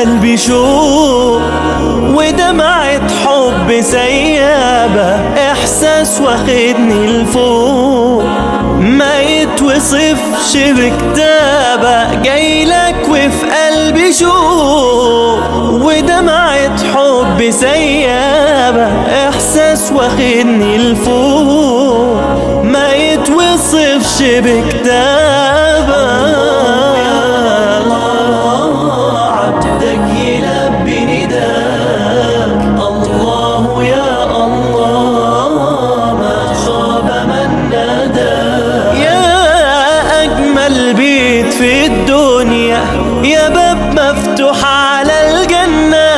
قلبي شوق ودمعة حب سيابة، إحساس واخدني لفوق ما يتوصفش بكتابة. جايلك وفي قلبي شوق ودمعة حب سيابة، إحساس واخدني لفوق ما يتوصفش بكتابة. عبدك يلبي نداك، الله يا الله ما خاب من ناداك. يا أجمل بيت في الدنيا، يا باب مفتوح على الجنة،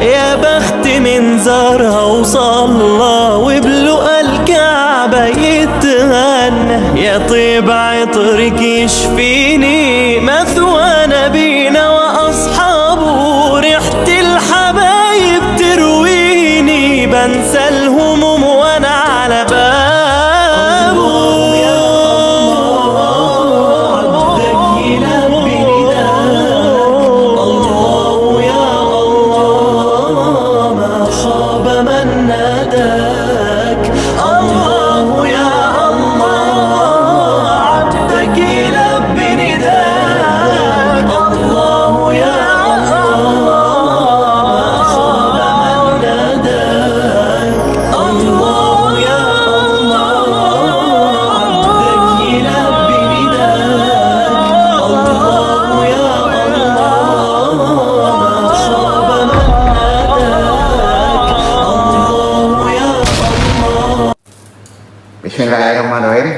يا بخت من زارها وصلى وبلقى الكعبة يتغنى. يا طيب عطرك يشفيني، مثوى نبينا وأصحابه، ريحة الحبايب ترويني، بنسى الهموم وأنا على بابه. عبدك يلبي نداك، الله يا الله ما خاب من ناداك. الله يا الله عبدك يلبي نداك، الله يا الله ما خاب من ناداك. الله يا الله عبدك يلبي نداك، الله يا الله ما خاب من ناداك. الله يا الله. Bismillahirrahmanirrahim.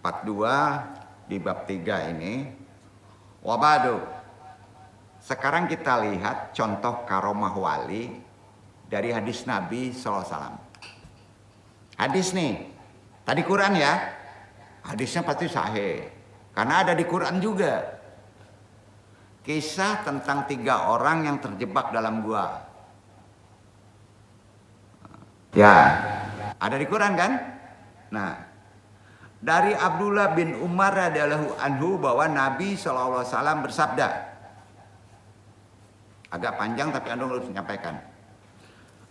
Part 2 di bab 3 ini. Wabadu. Sekarang kita lihat contoh karomah wali dari hadis Nabi SAW. Hadis nih, tadi Quran ya. Hadisnya pasti sahih, karena ada di Quran juga. Kisah tentang 3 orang yang terjebak dalam gua. Ya, ada di Quran kan? Nah, dari Abdullah bin Umar radhiyallahu anhu bahwa Nabi SAW bersabda. Agak panjang tapi Anda harus menyampaikan.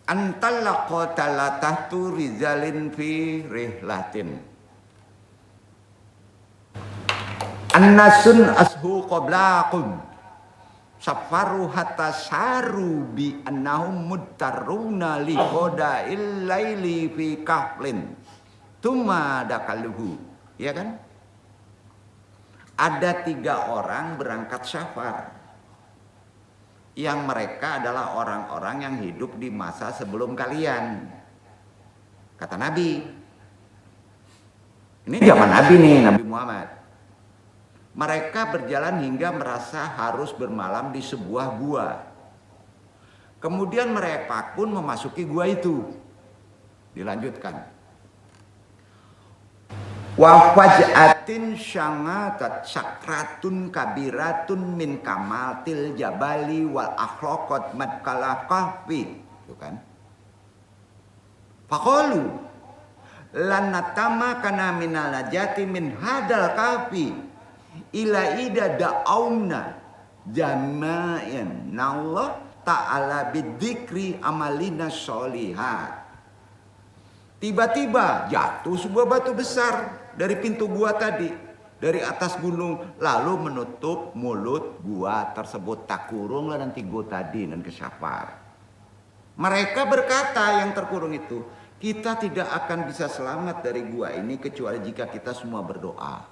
Antallaqata la tahtu rizalin fi rihlatin. Annasun ashu qablakum. Safaru hatta saru bi annahum muttaruna li qada'il laili fi kahflin. Tuma dakaluhu, ya kan? Ada 3 orang berangkat safar, yang mereka adalah orang-orang yang hidup di masa sebelum kalian. Kata Nabi, ini zaman Nabi nih, Nabi Muhammad. Mereka berjalan hingga merasa harus bermalam di sebuah gua. Kemudian mereka pun memasuki gua itu. Dilanjutkan. Wa faj'atin syangatat sakratun kabiratun min kamatil jabali wal akhlaqat madkala kahfi. Itu kan. Faqalu lan natama kana minal najati min hadal kahfi ila ida da'auna jama'in Allah ta'ala bidzikri amalina sholihat. Tiba-tiba jatuh sebuah batu besar dari pintu gua tadi, dari atas gunung, lalu menutup mulut gua tersebut. Tak kurunglah nanti gua tadi dan kesafar. Mereka berkata yang terkurung itu, kita tidak akan bisa selamat dari gua ini kecuali jika kita semua berdoa.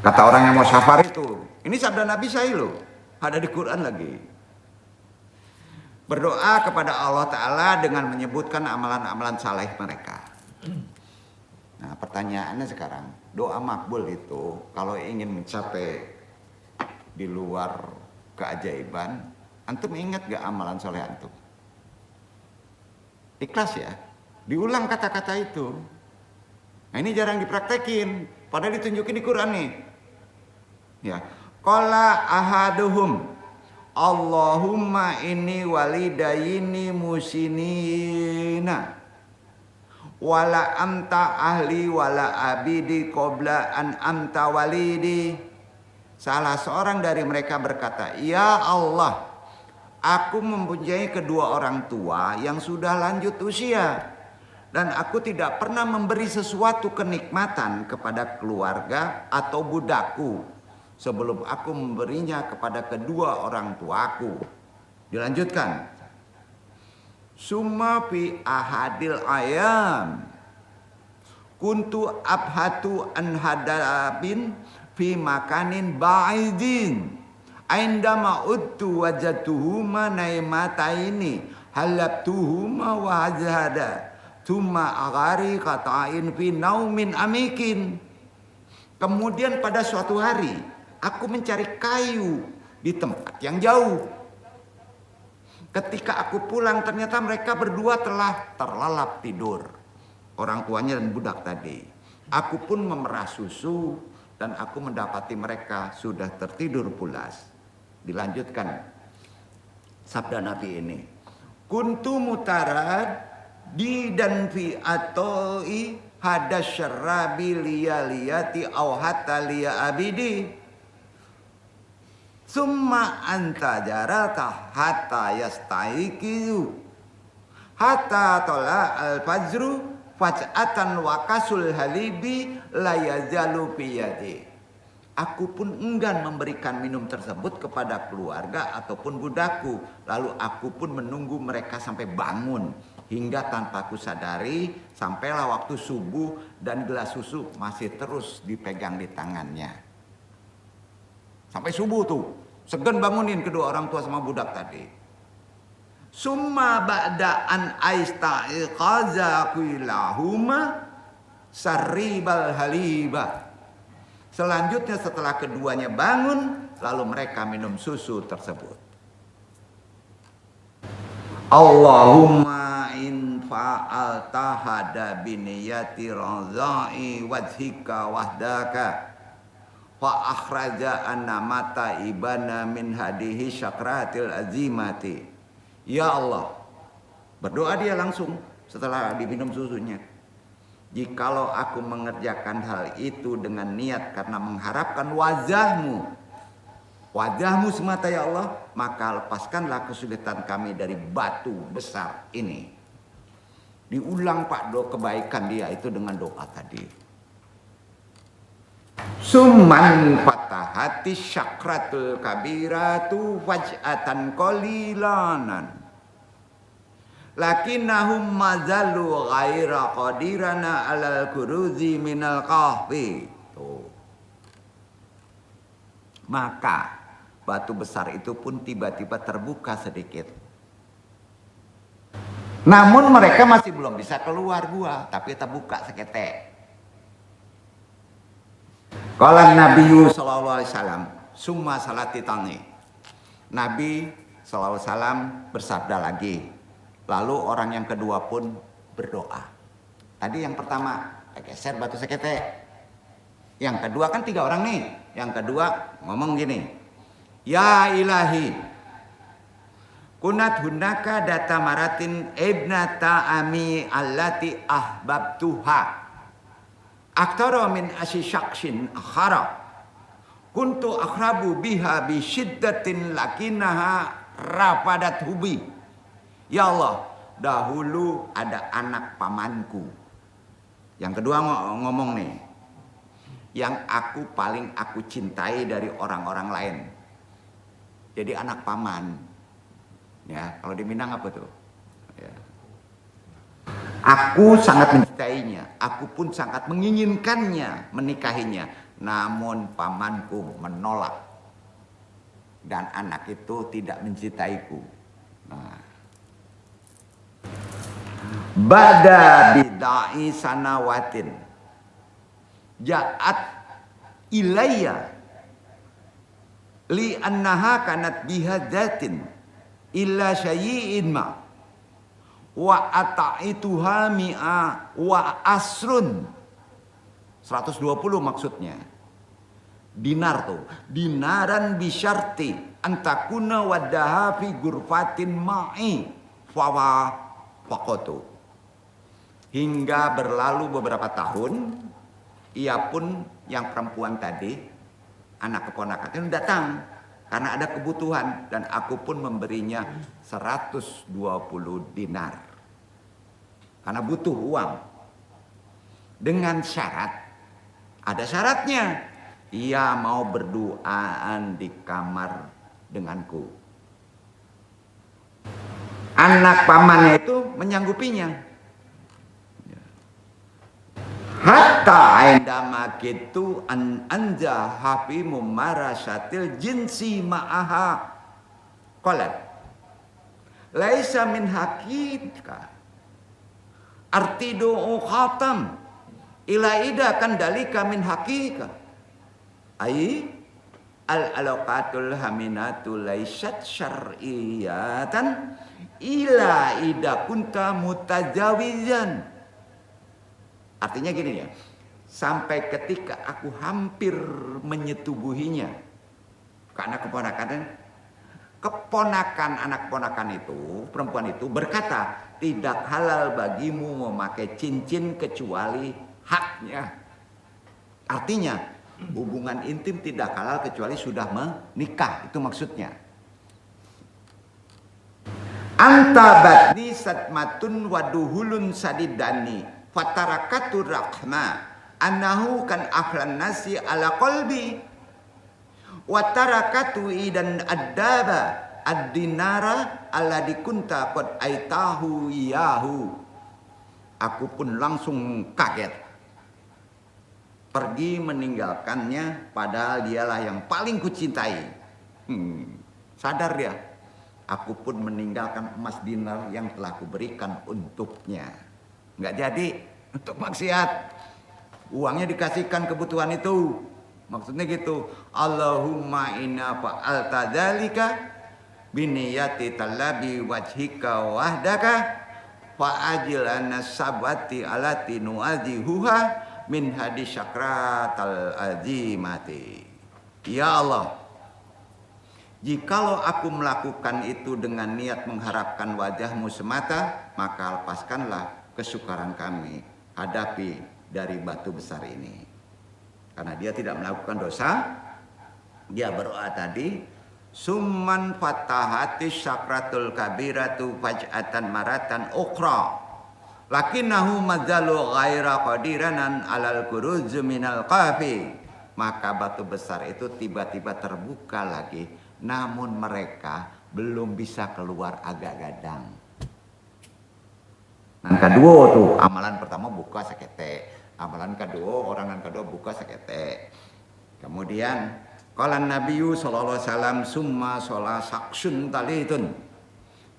Kata orang yang mau safar itu, ini sabda Nabi saya loh, ada di Quran lagi. Berdoa kepada Allah Ta'ala dengan menyebutkan amalan-amalan saleh mereka. Nah, pertanyaannya sekarang, doa makbul itu kalau ingin mencapai di luar keajaiban, antum ingat gak amalan soleh antum? Ikhlas ya, diulang kata-kata itu. Nah, ini jarang dipraktekin, padahal ditunjukin di Quran nih. Ya, qala ahaduhum Allahumma inni walidayini musinina wala amta ahli wala abidi qabla an amta walidi salah seorang dari mereka berkata, "Ya Allah, aku mempunyai kedua orang tua yang sudah lanjut usia. Dan aku tidak pernah memberi sesuatu kenikmatan kepada keluarga atau budakku sebelum aku memberinya kepada kedua orang tuaku." Dilanjutkan. Summa fi ahadil ayam kuntu abhatu an hadabin fi makanin ba'idin aindama uttu wajatuhuma naimataini halabtuhuma wa azhada thumma agari qatain fi naumin amikin. Kemudian pada suatu hari aku mencari kayu di tempat yang jauh. Ketika aku pulang ternyata mereka berdua telah terlelap tidur, orang tuanya dan budak tadi. Aku pun memerah susu dan aku mendapati mereka sudah tertidur pulas. Dilanjutkan sabda Nabi ini. Kuntu mutarad di dan fi atoi hadas syarabi liyaliyati au hatta liya abidi. Summa anta jarata hatta yastaikiyu hatta tola al-fajru faj'atan wakasul halibi layazalu biyadi. Aku pun enggan memberikan minum tersebut kepada keluarga ataupun budakku. Lalu aku pun menunggu mereka sampai bangun. Hingga tanpa ku sadari sampailah waktu subuh dan gelas susu masih terus dipegang di tangannya. Sampai subuh tuh, segan bangunin kedua orang tua sama budak tadi. Summa ba'da an aista'iqaza kuilahuma sarribal haliba. Selanjutnya setelah keduanya bangun, lalu mereka minum susu tersebut. Allahumma in fa'alta hada biniyati razai wajhika wahdaka fa akhraja anna mata ibana min hadihi syakratil azimati. Ya Allah, berdoa dia langsung setelah diminum susunya. Jikalau aku mengerjakan hal itu dengan niat karena mengharapkan wajahmu semata ya Allah, maka lepaskanlah kesulitan kami dari batu besar ini. Diulang Pak doa kebaikan dia itu dengan doa tadi. Summan fatahati syakratul kabiratu faj'atan qalilanan lakinnahum mazalu ghaira qadirana alal kuruzi minal kahfi. Maka batu besar itu pun tiba-tiba terbuka sedikit. Namun mereka masih belum bisa keluar gua, tapi terbuka seketek. Qala Nabi sallallahu alaihi wasallam, summa salati tangi. Nabi sallallahu alaihi wasallam bersabda lagi. Lalu orang yang kedua pun berdoa. Tadi yang pertama geser batu sekete. Yang kedua kan 3 orang nih. Yang kedua ngomong gini. Ya ilahi, kunat hunaka data maratin ibnata ami allati ahbabtuha. Aktara min asysyakshin akhara kuntu akhrabu biha bi syiddatin lakinaha rafadat hubi. Ya Allah, dahulu ada anak pamanku. Yang kedua ngomong nih, yang paling aku cintai dari orang-orang lain. Jadi anak paman. Ya, kalau di Minang apa tuh? Ya. Aku sangat mencintainya, aku pun sangat menginginkannya, menikahinya. Namun pamanku menolak. Dan anak itu tidak mencintaiku. Nah. Bada bidai sanawatin ja'at ilayya li annaha kanat bihadatin illa syai'in ma wa ata'ituha mi'a wa asrun 120 maksudnya dinar tuh dinaran bisyarti antakuna wadaha fi gurfatin ma'i fawa faqatu. Hingga berlalu beberapa tahun ia pun yang perempuan tadi anak keponakan itu datang karena ada kebutuhan dan aku pun memberinya 120 dinar. Karena butuh uang. Dengan syarat, ada syaratnya. Ia mau berduaan di kamar denganku. Anak pamannya itu menyanggupinya. Hatta indama gitu anja hafi mumarasatil jinsi ma'aha. Qalat laisa min hakika artidu khatam ila ida kan dalika min hakika ai al alaqatul haminatu laisat syar'iyatan ila ida kunta mutajawizan. Artinya gini ya, sampai ketika aku hampir menyetubuhinya, karena keponakan anak keponakan itu, perempuan itu berkata, tidak halal bagimu memakai cincin kecuali haknya. Artinya hubungan intim tidak halal kecuali sudah menikah, itu maksudnya. Anta batni satmatun waduhulun sadidani fatarakatu rahma annahu kan ahlan nasi ala qalbi watarakatu idan adaba ad-dinara alladhi kunta qad aitahu iyahu. Aku pun langsung kaget, pergi meninggalkannya padahal dialah yang paling kucintai. Sadar dia, aku pun meninggalkan emas dinar yang telah kuberikan untuknya. Nggak jadi untuk maksiat, uangnya dikasihkan kebutuhan itu. Maksudnya gitu, Allahumma inna fa'alta dzalika biniyati talabi wajhika wahdaka fa'ajil anna sabati alati nu'azihuha min hadis syakratal azimati. Ya Allah, jikalau aku melakukan itu dengan niat mengharapkan wajahmu semata, maka lepaskanlah kesukaran kami hadapi dari batu besar ini. Karena dia tidak melakukan dosa, dia berdoa tadi, summan fatahati syakratul kabiratu faj'atan maratan ukhra lakinnahu madzalu ghaira qadiranan alal kuruz minal qafi. Maka batu besar itu tiba-tiba terbuka lagi, namun mereka belum bisa keluar agak gadang. Nah, kedua tuh, amalan pertama buka sekete. Amalan kedua, orangan kedua buka sekete. Kemudian, qala Nabiyyu sallallahu alaihi wasallam summa shola saksun talitun.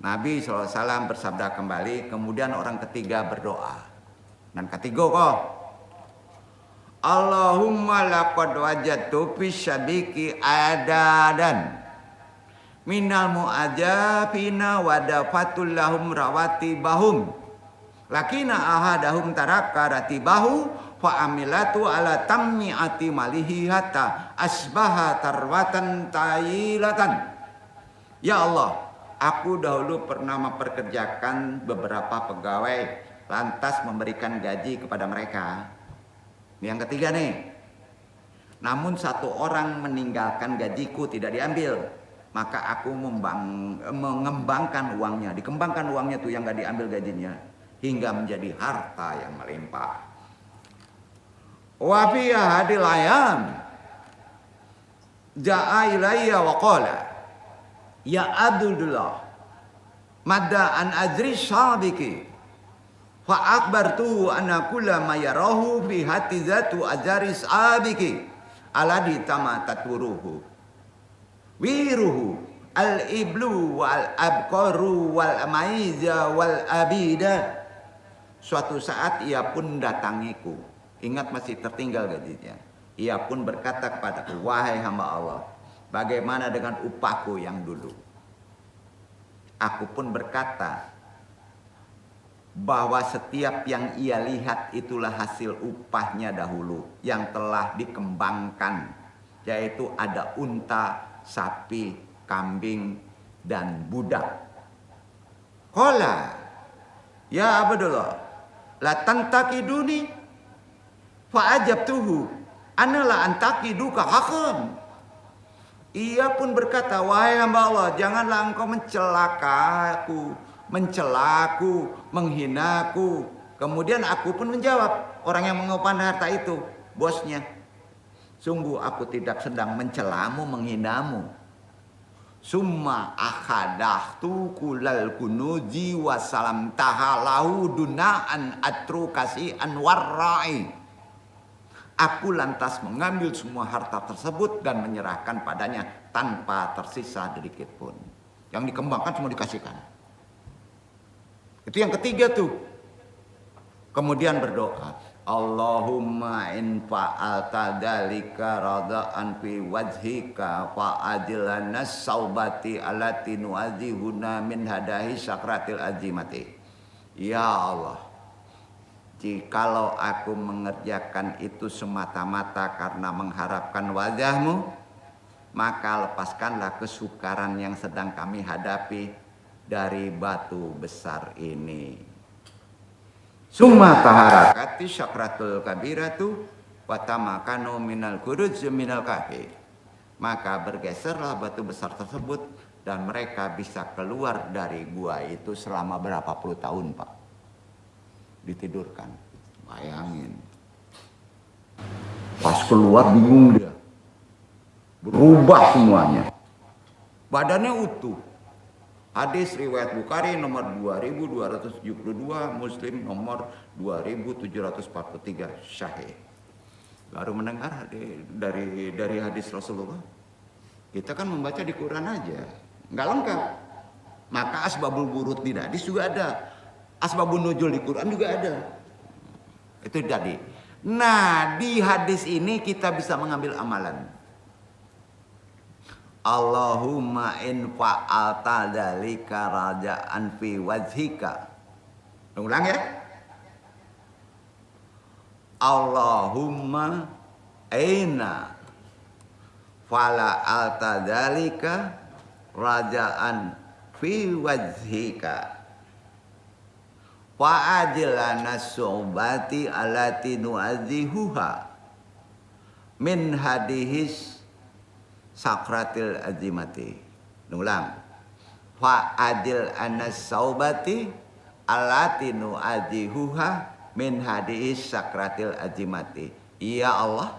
Nabi sallallahu alaihi wasallam bersabda kembali, kemudian orang ketiga berdoa. Dan ketiga kok, Allahumma laqad wajadtu fi syabiki adadan minal mu'ajafina wadafatul lahum rawati bahum lakina ahadahum taraka ratibahu fa amilatu ala tammi'ati malihi hatta asbaha tarwatan tailatan. Ya Allah, aku dahulu pernah memperkerjakan beberapa pegawai lantas memberikan gaji kepada mereka. Yang ketiga nih, namun satu orang meninggalkan gajiku tidak diambil, maka aku mengembangkan uangnya, dikembangkan uangnya tuh yang gak diambil gajinya hingga menjadi harta yang melimpah. Wa fi hadil ayam ja'a ilayya wa qala ya Abdullah madda an ajri sabiki fa akbartu anna kulla ma yarahu fi hati zatu ajaris abiki alladhi tamataturuhu wiruhu al-iblu wal abqaru wal maiza wal abida. Suatu saat ia pun datangiku, ingat masih tertinggal gajinya. Ia pun berkata kepadaku, wahai hamba Allah, bagaimana dengan upahku yang dulu? Aku pun berkata bahwa setiap yang ia lihat itulah hasil upahnya dahulu yang telah dikembangkan, yaitu ada unta, sapi, kambing, dan budak. Qala ya Abdullah la tantakiduni fa ajabtuhu ana la antakiduka haqqan Ia pun berkata, wahai hamba Allah, janganlah engkau mencelaku, menghinaku. Kemudian aku pun menjawab, orang yang mengumpulkan harta itu, bosnya. Sungguh aku tidak sedang mencelamu, menghinamu. Summa akhadahtu kulal kunuji wasalam tahalahu dunaan atru kasihan warra'i. Aku lantas mengambil semua harta tersebut dan menyerahkan padanya tanpa tersisa sedikit pun. Yang dikembangkan semua dikasihkan. Itu yang ketiga tuh. Kemudian berdoa, Allahumma in fa'alta dzalika rada'an fi wajhika fa'adilana saubati allati nu'adzihuna min hadahi sakratil azimati. Ya Allah, jikalau aku mengerjakan itu semata-mata karena mengharapkan wajahmu, maka lepaskanlah kesukaran yang sedang kami hadapi dari batu besar ini. Summa taharakati syakratul kabiratu watamakanu minal kuruj minal kahfi. Maka bergeserlah batu besar tersebut dan mereka bisa keluar dari gua itu selama berapa puluh tahun, Pak. Ditidurkan. Bayangin. Pas keluar bingung dia. Berubah semuanya. Badannya utuh. Hadis riwayat Bukhari nomor 2272, Muslim nomor 2743, Sahih. Baru mendengar dari hadis Rasulullah. Kita kan membaca di Quran aja, nggak lengkap. Maka asbabul wurud di hadis juga ada, asbabun nuzul di Quran juga ada. Itu tadi. Nah, di hadis ini kita bisa mengambil amalan. Allahumma in fa'alta dzalika raja'an fi wajhika. Ulang ya. Allahumma inna fa'alta dzalika raja'an fi wajhika. Fa'ajilana su'bati allati nu'adzihuha min hadihis sakratil azimati. Ulang. Fa'adil anas saubati allati nu'adzihuha min hadis sakratil azimati. Ya Allah,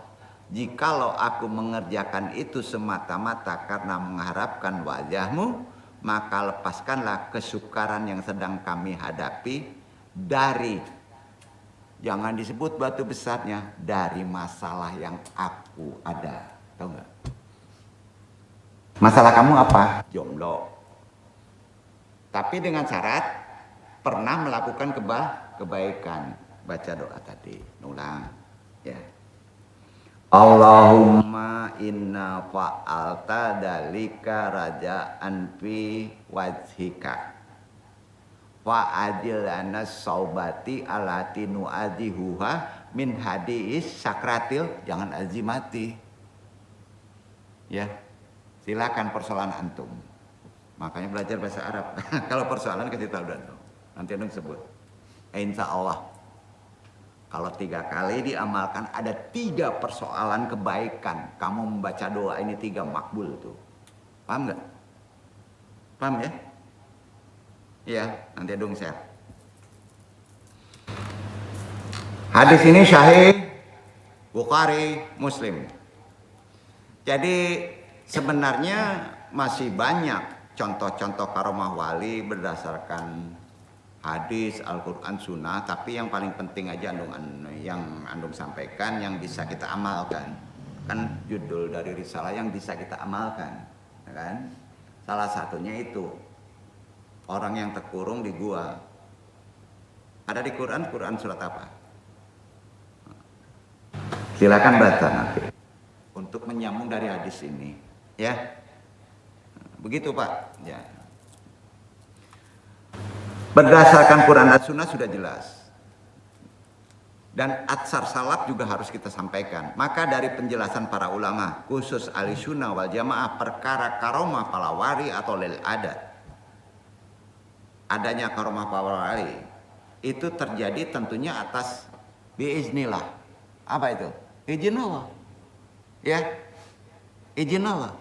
jikalau aku mengerjakan itu semata-mata karena mengharapkan wajahmu, maka lepaskanlah kesukaran yang sedang kami hadapi dari, jangan disebut batu besarnya, dari masalah yang aku ada. Tahu nggak? Masalah kamu apa? Jomblo. Tapi dengan syarat pernah melakukan kebaikan. Baca doa tadi. Ulang. Ya. Allahumma inna fa'alta dalika raja'an fi wajhika. Fa'adil anas saubati alati nu'adihuha min hadis sakratil, jangan azimati. Ya. Silakan persoalan antum. Makanya belajar bahasa Arab. Kalau persoalan kasih tahu dan nanti antum sebut. Insya Allah. Kalau 3 kali diamalkan ada 3 persoalan kebaikan. Kamu membaca doa ini 3 makbul tuh. Paham nggak? Paham ya? Iya, nanti dong share. Hadis ini Sahih Bukhari, Muslim. Jadi sebenarnya masih banyak contoh-contoh karomah wali berdasarkan hadis, Al-Quran, Sunnah. Tapi yang paling penting aja yang andung sampaikan, yang bisa kita amalkan. Kan judul dari risalah yang bisa kita amalkan, kan? Salah satunya itu orang yang terkurung di gua. Ada di Quran surat apa? Silakan baca nanti untuk menyambung dari hadis ini. Ya, begitu Pak. Ya. Berdasarkan Quran dan Sunnah sudah jelas. Dan atsar salaf juga harus kita sampaikan. Maka dari penjelasan para ulama, khusus ahli sunnah wal jamaah, perkara karomah para wali atau lil adat, adanya karomah para wali itu terjadi tentunya atas biiznillah. Apa itu? Izin Allah. Ya, izin Allah.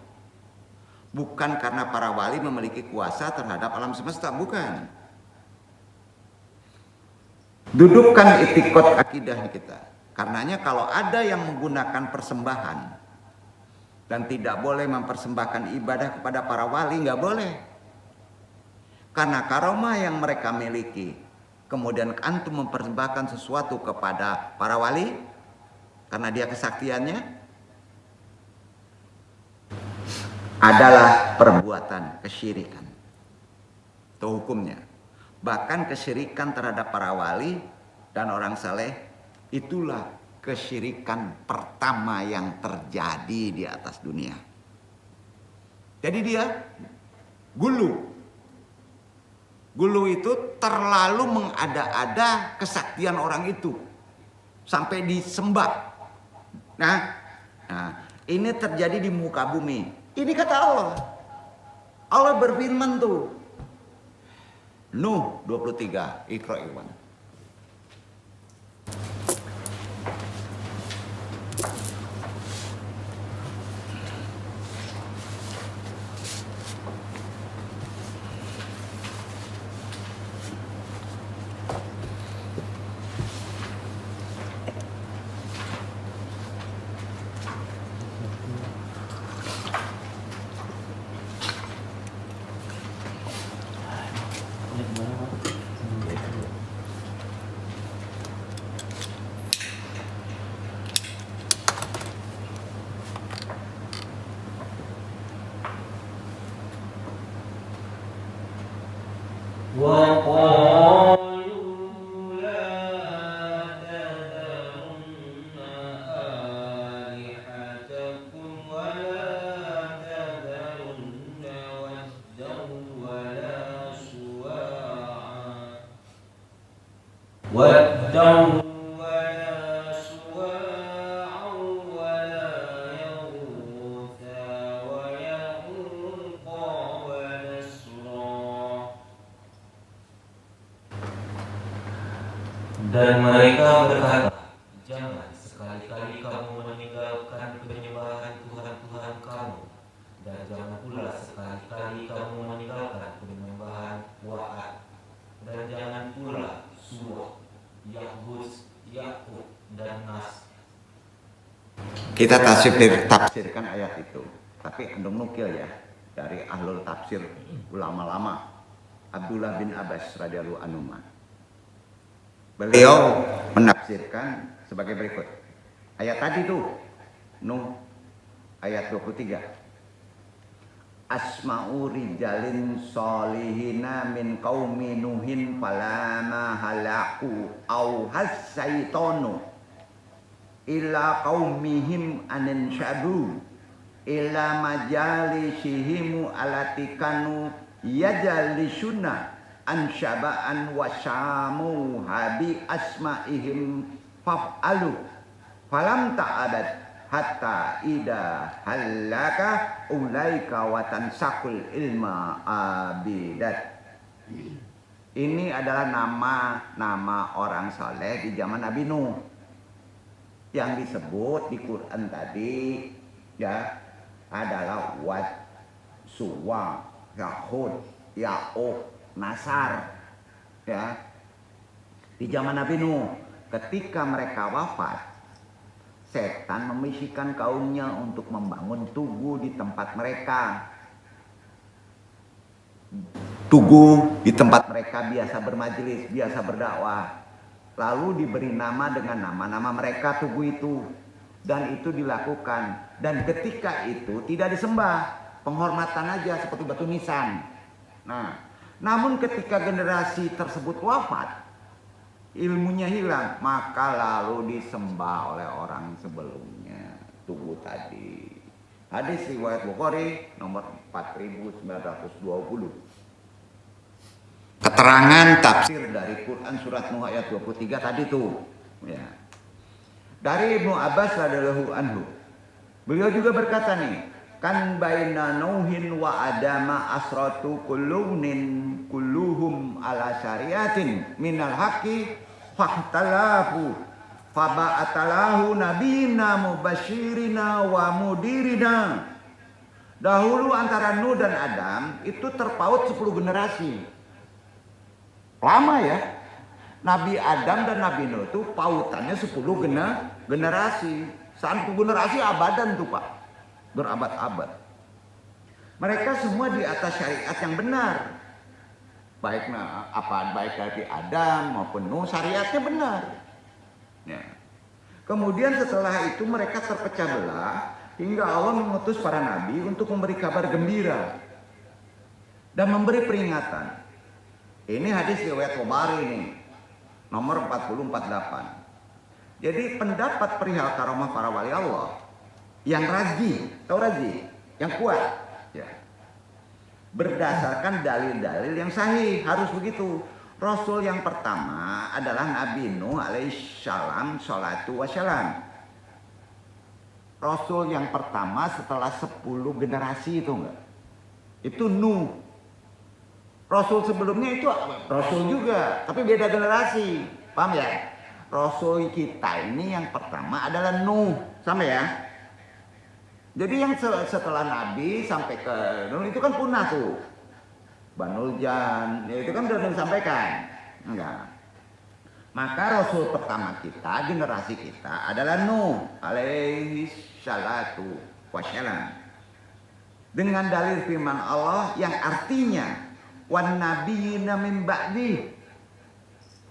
Bukan karena para wali memiliki kuasa terhadap alam semesta, bukan. Dudukkan itikot akidah kita. Karenanya kalau ada yang menggunakan persembahan dan tidak boleh mempersembahkan ibadah kepada para wali, nggak boleh. Karena karomah yang mereka miliki, kemudian antum mempersembahkan sesuatu kepada para wali karena dia kesaktiannya, adalah perbuatan kesyirikan. Itu hukumnya. Bahkan kesyirikan terhadap para wali dan orang saleh, itulah kesyirikan pertama yang terjadi di atas dunia. Jadi dia gulu. Gulu itu terlalu mengada-ada kesaktian orang itu sampai disembah. Nah, ini terjadi di muka bumi. Ini kata Allah. Allah berfirman tuh. Nuh 23, Iqra Iwan. Dan mereka berkata, jangan sekali-kali kamu meninggalkan penyembahan Tuhan-Tuhan kamu, dan jangan pula sekali-kali kamu meninggalkan penyembahan Wa'ad, dan jangan pula Suwa, Yahus, Yakub, dan Nas. Kita tafsirkan ayat itu, tapi andung nukil ya dari ahlul tafsir ulama lama, Abdullah bin Abbas radhiyallahu anhu. Beliau menafsirkan sebagai berikut. Ayat tadi tuh, Nuh ayat 23. Asma'u rijalin solihina min qaumi Nuhin falama halaku au hasyaitonu ila qaumihim anin syabu ila majalishihimu alatikanu yajalisuna ansyaba'an wasamu habi asma'ihim faf'alu falam ta'adat hatta ida halaka ulaika watansakul ilma abidat. Ini adalah nama orang saleh di zaman Nabi Nuh yang disebut di Quran tadi ya adalah Wad, Suwa, Yahud, Ya'uq, Nasar ya. Di zaman Nabi Nuh ketika mereka wafat, setan membisikkan kaumnya untuk membangun tugu di tempat mereka. Tugu di tempat mereka biasa bermajelis, biasa berdakwah. Lalu diberi nama dengan nama-nama mereka tugu itu, dan itu dilakukan. Dan ketika itu tidak disembah, penghormatan aja seperti batu nisan. Nah, namun ketika generasi tersebut wafat, ilmunya hilang, maka lalu disembah oleh orang sebelumnya, tugu tadi. Hadis riwayat Bukhari nomor 4920. Keterangan tafsir dari Quran surat Nuh ayat 23 tadi tuh ya. Dari Ibnu Abbas radhiyallahu anhu, beliau juga berkata nih, kan baina Nuhin wa Adama asratu kullunin kulluhum ala syariatin minal haqqi fahtalafu faba'atalahu nabina mubashirina wa mudirina Dahulu antara Nuh dan Adam itu terpaut 10 generasi. Lama ya. Nabi Adam dan Nabi Nuh itu pautannya 10 generasi. 1 generasi abadan tuh Pak. Berabad-abad. Mereka semua di atas syariat yang benar. Baik dari Adam maupun Nuh, syariatnya benar. Ya. Kemudian setelah itu mereka terpecah belah hingga Allah mengutus para nabi untuk memberi kabar gembira dan memberi peringatan. Ini hadis riwayat Bukhari ini, nomor 4048. Jadi pendapat perihal karomah para wali Allah yang rajih, tahu rajih, yang kuat, ya. Berdasarkan dalil-dalil yang sahih, harus begitu. Rasul yang pertama adalah Nabi Nuh alaihissalam sholatu wassalam. Rasul yang pertama setelah 10 generasi itu enggak? Itu Nuh. Rasul sebelumnya itu Rasul juga, tapi beda generasi. Paham ya? Rasul kita ini yang pertama adalah Nuh. Sama ya? Jadi yang setelah Nabi sampai ke Nuh itu kan punah tuh. Banul Jan, ya itu kan sudah disampaikan. Enggak. Maka Rasul pertama kita, generasi kita adalah Nuh alaihi salatu wassalam. Dengan dalil firman Allah yang artinya wan nabiyina min ba'di,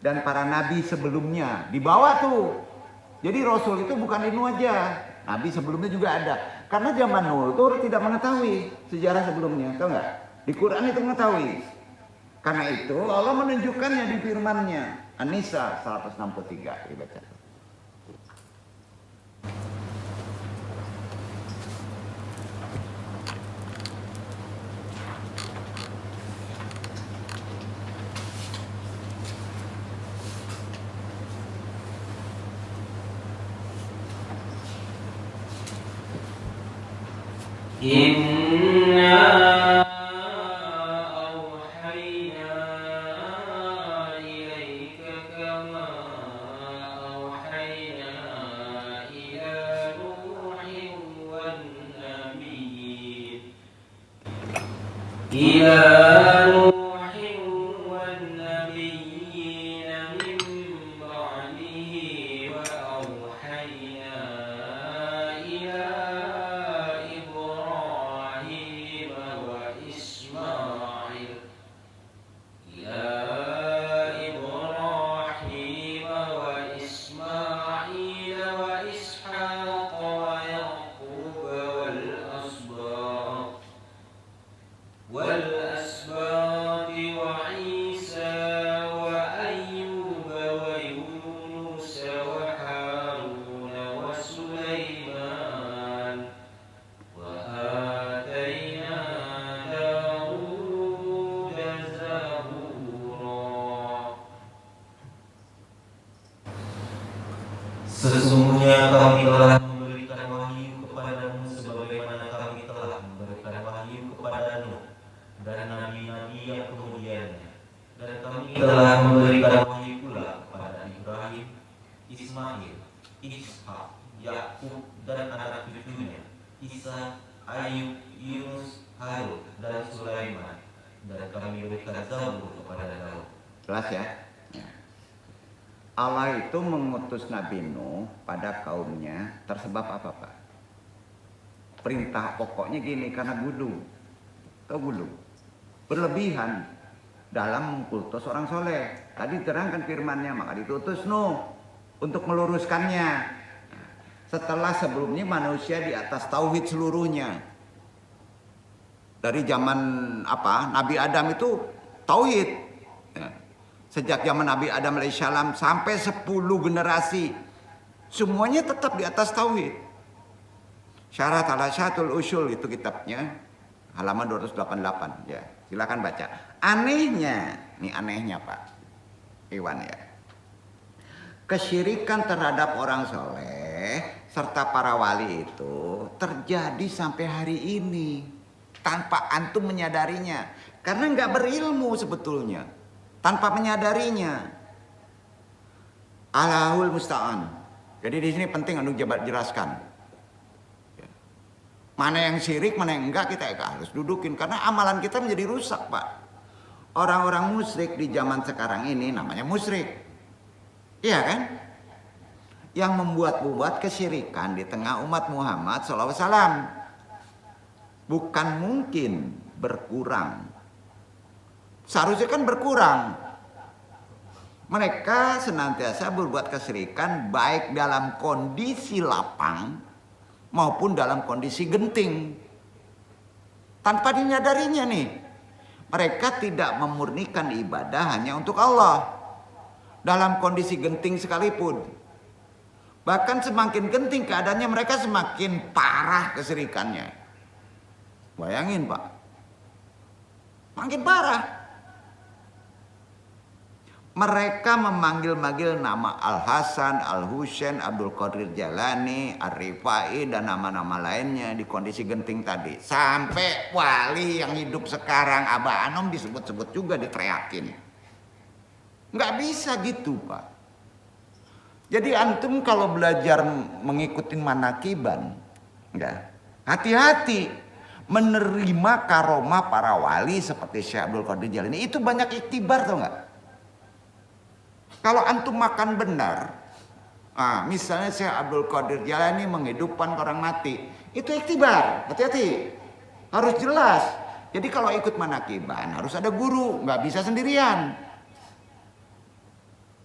dan para nabi sebelumnya dibawa tuh. Jadi Rasul itu bukan Nuh aja, nabi sebelumnya juga ada. Karena zaman Nuh itu tidak mengetahui sejarah sebelumnya, tahu nggak? Di Quran itu mengetahui. Karena itu Allah menunjukkannya di firman-Nya. An-Nisa 163 dibaca. Inna إلى نوح والنبيين من بعده وأوحينا إلى إبراهيم وإسماعيل وإسحاق ويعقوب والأسباط وعيسى وأيوب ويونس وهارون وسليمان وآتينا داود زبورا. Sesungguhnya kami telah memberikan wahyu kepadamu sebagaimana kami telah memberikan wahyu kepada Nuh dan nabi-nabi yang kemudiannya, dan kami telah memberikan wahyu pula kepada Ibrahim, Ismail, Ishak, Yakub dan anak cucunya, Isa, Ayub, Yunus, Harun dan Sulaiman, dan kami berikan Zabur kepada Daud. Jelas ya? Allah itu mengutus Nabi Nuh pada kaumnya tersebab apa Pak? Perintah pokoknya gini, karena gulu. Tahu gulu? Berlebihan dalam mengkultus orang soleh. Tadi terangkan firman-Nya, maka ditutus Nuh untuk meluruskannya. Setelah sebelumnya manusia di atas tauhid seluruhnya. Dari zaman Nabi Adam itu tauhid. Ya. Sejak zaman Nabi Adam alaihissalam sampai 10 generasi, semuanya tetap di atas tauhid. Syarat ala syatul usul itu kitabnya, halaman 288 ya. Silakan baca. Anehnya, nih anehnya Pak Iwan ya. Kesyirikan terhadap orang soleh serta para wali itu terjadi sampai hari ini tanpa antum menyadarinya. Karena nggak berilmu sebetulnya. Tanpa menyadarinya. Allahul musta'an. Jadi di sini penting untuk jelaskan. Mana yang syirik, mana yang enggak kita harus dudukin. Karena amalan kita menjadi rusak, Pak. Orang-orang musyrik di zaman sekarang ini namanya musyrik. Iya kan? Yang membuat kesyirikan di tengah umat Muhammad SAW. Bukan mungkin berkurang. Seharusnya kan berkurang. Mereka senantiasa berbuat kesyirikan baik dalam kondisi lapang maupun dalam kondisi genting. Tanpa dinyadarinya nih. Mereka tidak memurnikan ibadah hanya untuk Allah. Dalam kondisi genting sekalipun. Bahkan semakin genting keadaannya mereka semakin parah kesyirikannya. Bayangin Pak. Makin parah. Mereka memanggil-manggil nama Al-Hasan, Al-Husain, Abdul Qadir Jalani, Ar-Rifai, dan nama-nama lainnya di kondisi genting tadi. Sampai wali yang hidup sekarang, Abah Anom disebut-sebut juga, diteriakin. Nggak bisa gitu Pak. Jadi antum kalau belajar mengikuti manakiban, ya, hati-hati menerima karomah para wali seperti Syekh Abdul Qadir Jalani. Itu banyak iktibar tau nggak? Kalau antum makan benar, misalnya Syekh Abdul Qadir Jalani menghidupkan orang mati, itu iktibar, hati-hati, harus jelas. Jadi kalau ikut manakiban harus ada guru, nggak bisa sendirian.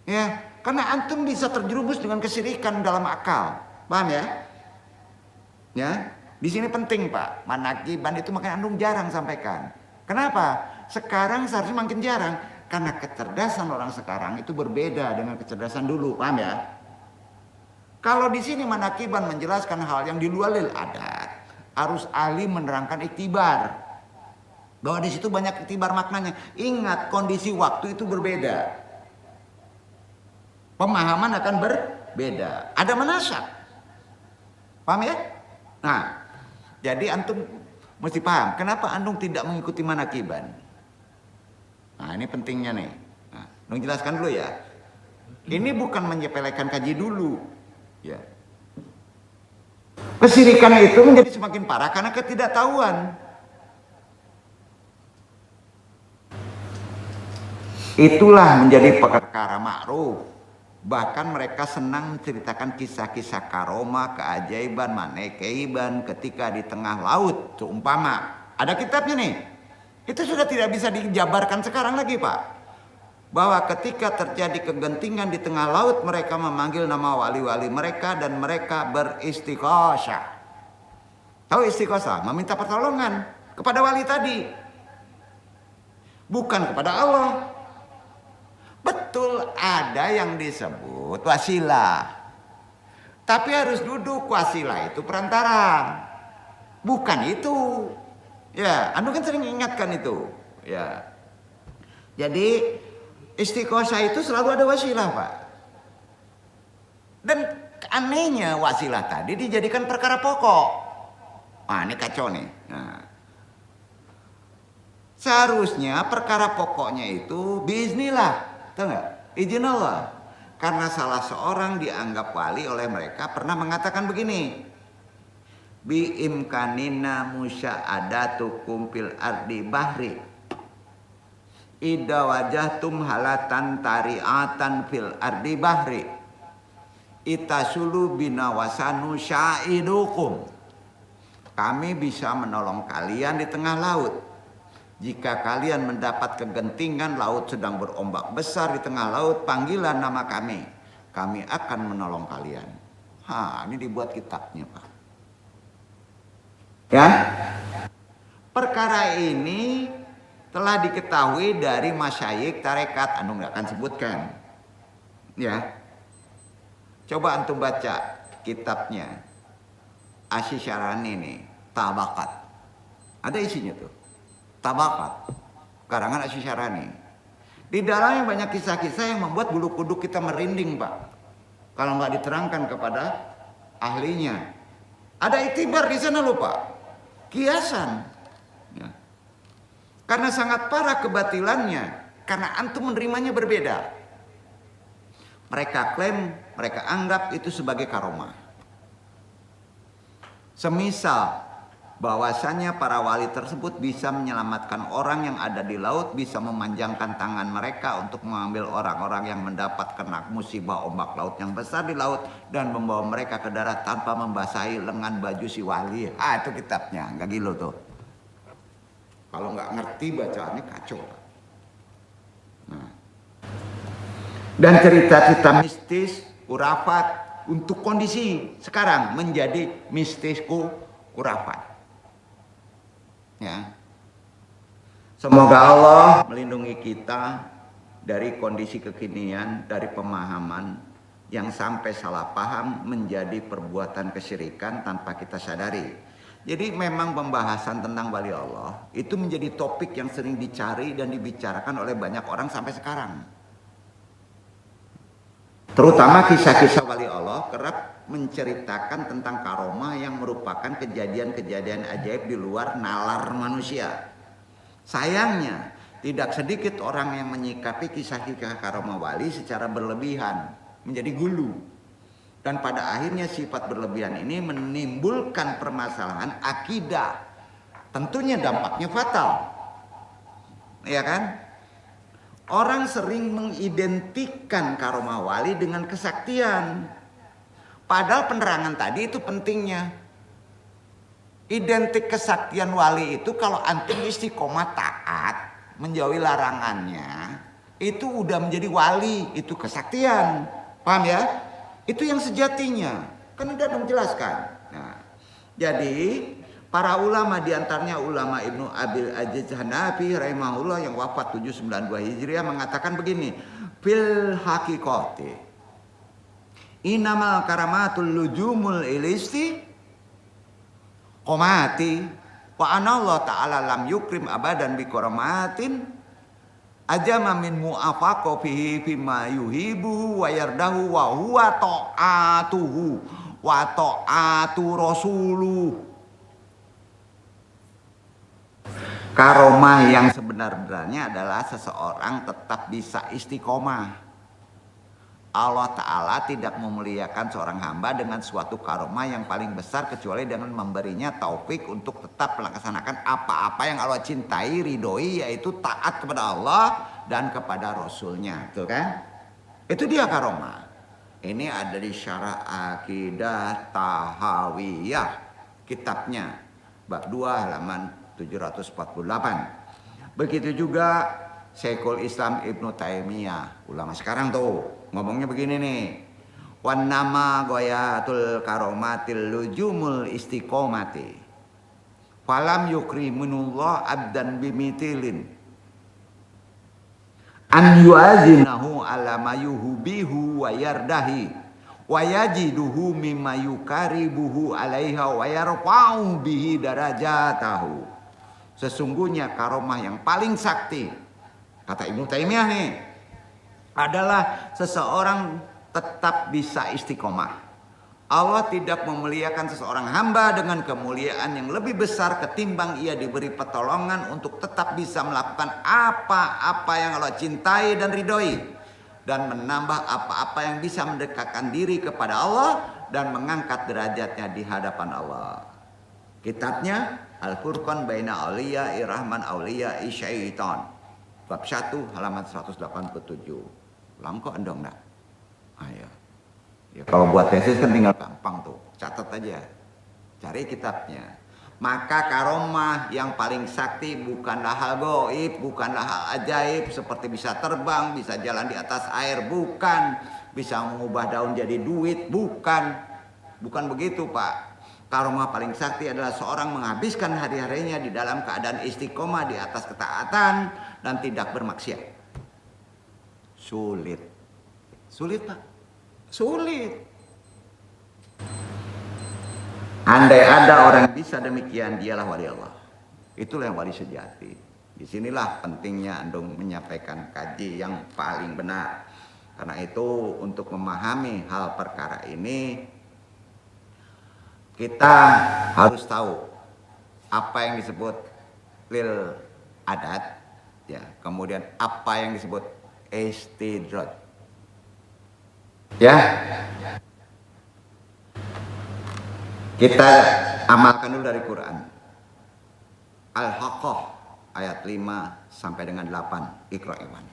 Ya, karena antum bisa terjerumus dengan kesyirikan dalam akal, paham ya? Ya, di sini penting Pak, manakiban itu makanya antum jarang sampaikan. Kenapa? Sekarang seharusnya makin jarang. Karena kecerdasan orang sekarang itu berbeda dengan kecerdasan dulu, paham ya? Kalau di sini manakiban menjelaskan hal yang di luar adat, harus ahli menerangkan iktibar. Bahwa di situ banyak iktibar maknanya. Ingat kondisi waktu itu berbeda. Pemahaman akan berbeda. Ada manasyak. Paham ya? Nah, jadi antum mesti paham kenapa antum tidak mengikuti manakiban. Nah ini pentingnya nih. Nah, dong jelaskan dulu ya. Ini bukan menyepelekan kaji dulu. Ya. Kesyirikan itu menjadi semakin parah karena ketidaktahuan. Itulah menjadi perkara ma'ruf. Bahkan mereka senang menceritakan kisah-kisah karomah, keajaiban, manekeiban ketika di tengah laut. Seumpama. Ada kitabnya nih. Itu sudah tidak bisa dijabarkan sekarang lagi Pak. Bahwa ketika terjadi kegentingan di tengah laut, mereka memanggil nama wali-wali mereka dan mereka beristighosah. Tahu istighosah? Meminta pertolongan kepada wali tadi. Bukan kepada Allah. Betul ada yang disebut wasilah. Tapi harus duduk, wasilah itu perantara. Bukan itu. Ya, anu kan sering ingatkan itu. Ya. Jadi istighosah itu selalu ada wasilah, Pak. Dan anehnya wasilah tadi dijadikan perkara pokok. Wah, ini kacau nih. Nah. Seharusnya perkara pokoknya itu biiznillah, tahu nggak? Izin Allah. Karena salah seorang dianggap wali oleh mereka pernah mengatakan begini. Bi imkanina musya'adatukum fil ardi bahri ida wajahtum halatan tari'atan fil ardi bahri itasulu binawasanu sya'idukum. Kami bisa menolong kalian di tengah laut. Jika kalian mendapat kegentingan, laut sedang berombak besar di tengah laut, panggilan nama kami. Kami akan menolong kalian. Ini dibuat kitabnya Pak. Ya, perkara ini telah diketahui dari masyayikh tarekat. Anu nggak akan sebutkan. Ya, coba antum baca kitabnya Asy-Syarani nih, Tabakat. Ada isinya tuh, Tabakat, karangan Asy-Syarani. Di dalamnya banyak kisah-kisah yang membuat bulu kuduk kita merinding Pak. Kalau nggak diterangkan kepada ahlinya. Ada iktibar di sana loh Pak. Kiasan ya. Karena sangat parah kebatilannya, karena antum menerimanya berbeda. Mereka klaim, mereka anggap itu sebagai karomah. Semisal bahwasanya para wali tersebut bisa menyelamatkan orang yang ada di laut, bisa memanjangkan tangan mereka untuk mengambil orang-orang yang mendapat kena musibah ombak laut yang besar di laut dan membawa mereka ke darat tanpa membasahi lengan baju si wali. Itu kitabnya, nggak gilo tuh. Kalau nggak ngerti bacaannya kacau. Nah. Dan cerita-cerita mistis, kurafat untuk kondisi sekarang menjadi mistis kurafat. Ya. Semoga Allah melindungi kita dari kondisi kekinian, dari pemahaman yang sampai salah paham menjadi perbuatan kesyirikan tanpa kita sadari. Jadi memang pembahasan tentang wali Allah itu menjadi topik yang sering dicari dan dibicarakan oleh banyak orang sampai sekarang. Terutama kisah-kisah wali Allah kerap menceritakan tentang karomah yang merupakan kejadian-kejadian ajaib di luar nalar manusia. Sayangnya, tidak sedikit orang yang menyikapi kisah-kisah karomah wali secara berlebihan, menjadi gulu. Dan pada akhirnya sifat berlebihan ini menimbulkan permasalahan akidah. Tentunya dampaknya fatal. Ya kan? Orang sering mengidentikan karomah wali dengan kesaktian. Padahal penerangan tadi itu pentingnya. Identik kesaktian wali itu kalau antum istiqomah taat, menjauhi larangannya, itu udah menjadi wali, itu kesaktian. Paham ya? Itu yang sejatinya. Kan udah menjelaskan. Nah, jadi para ulama diantaranya ulama Ibnu Abil Aziz Hanafi rahimahullah yang wafat 792 Hijriah mengatakan begini, fil haqiqati inamal karamatul lujumul ilisti qomati wa anallah ta'ala lam yukrim abadan bi karamatin ajama min mu'afaqa fihi bima yuhibu wa yardahu wa huwa ta'atuhu wa ta'atu rasuluh. Karomah yang sebenarnya adalah seseorang tetap bisa istiqomah. Allah Ta'ala tidak memuliakan seorang hamba dengan suatu karomah yang paling besar kecuali dengan memberinya taufik untuk tetap melaksanakan apa-apa yang Allah cintai, ridhoi, yaitu taat kepada Allah dan kepada Rasulnya. Betul kan? Itu dia karomah. Ini ada di Syarah Aqidah Tahawiyah, kitabnya bab 2 halaman 748. Begitu juga Syekhul Islam Ibnu Taimiyah, ulama sekarang tuh ngomongnya begini nih. Wan nama goyatul karomatil lujumul istiqomati. Falam yukrimunullah abdan bimitilin. An yuazinahu ala mayuhubihu wa yardahi. Wa yajiduhu mimma yukaribuhu alaiha wa yarfa'u bihi darajatahu. Sesungguhnya karomah yang paling sakti, kata Ibnu Taimiyah nih, adalah seseorang tetap bisa istiqomah. Allah tidak memuliakan seseorang hamba dengan kemuliaan yang lebih besar ketimbang ia diberi pertolongan untuk tetap bisa melakukan apa-apa yang Allah cintai dan ridhoi, dan menambah apa-apa yang bisa mendekatkan diri kepada Allah dan mengangkat derajatnya di hadapan Allah. Kitabnya Al-Furqan Baina Auliya'i Rahman Auliya'i Syaitan, bab 1 halaman 187. Langkok endong enggak? Ayo. Ya, kalau buat tesis kan tinggal gampang tuh, catat aja. Cari kitabnya. Maka karomah yang paling sakti bukanlah hal gaib, bukanlah hal ajaib seperti bisa terbang, bisa jalan di atas air, bukan. Bisa mengubah daun jadi duit, bukan. Bukan begitu, Pak. Karomah paling sakti adalah seorang menghabiskan hari-harinya di dalam keadaan istiqomah di atas ketaatan dan tidak bermaksiat. Sulit. Sulit, Pak. Sulit. Andai ada orang yang bisa demikian, dialah wali Allah. Itulah yang wali sejati. Disinilah pentingnya andung menyampaikan kaji yang paling benar. Karena itu untuk memahami hal perkara ini, kita harus tahu apa yang disebut lil adat, ya, kemudian apa yang disebut istidraj. Ya, kita amalkan dulu dari Quran. Al-Haqqah ayat 5 sampai dengan 8. Iqra Iwan.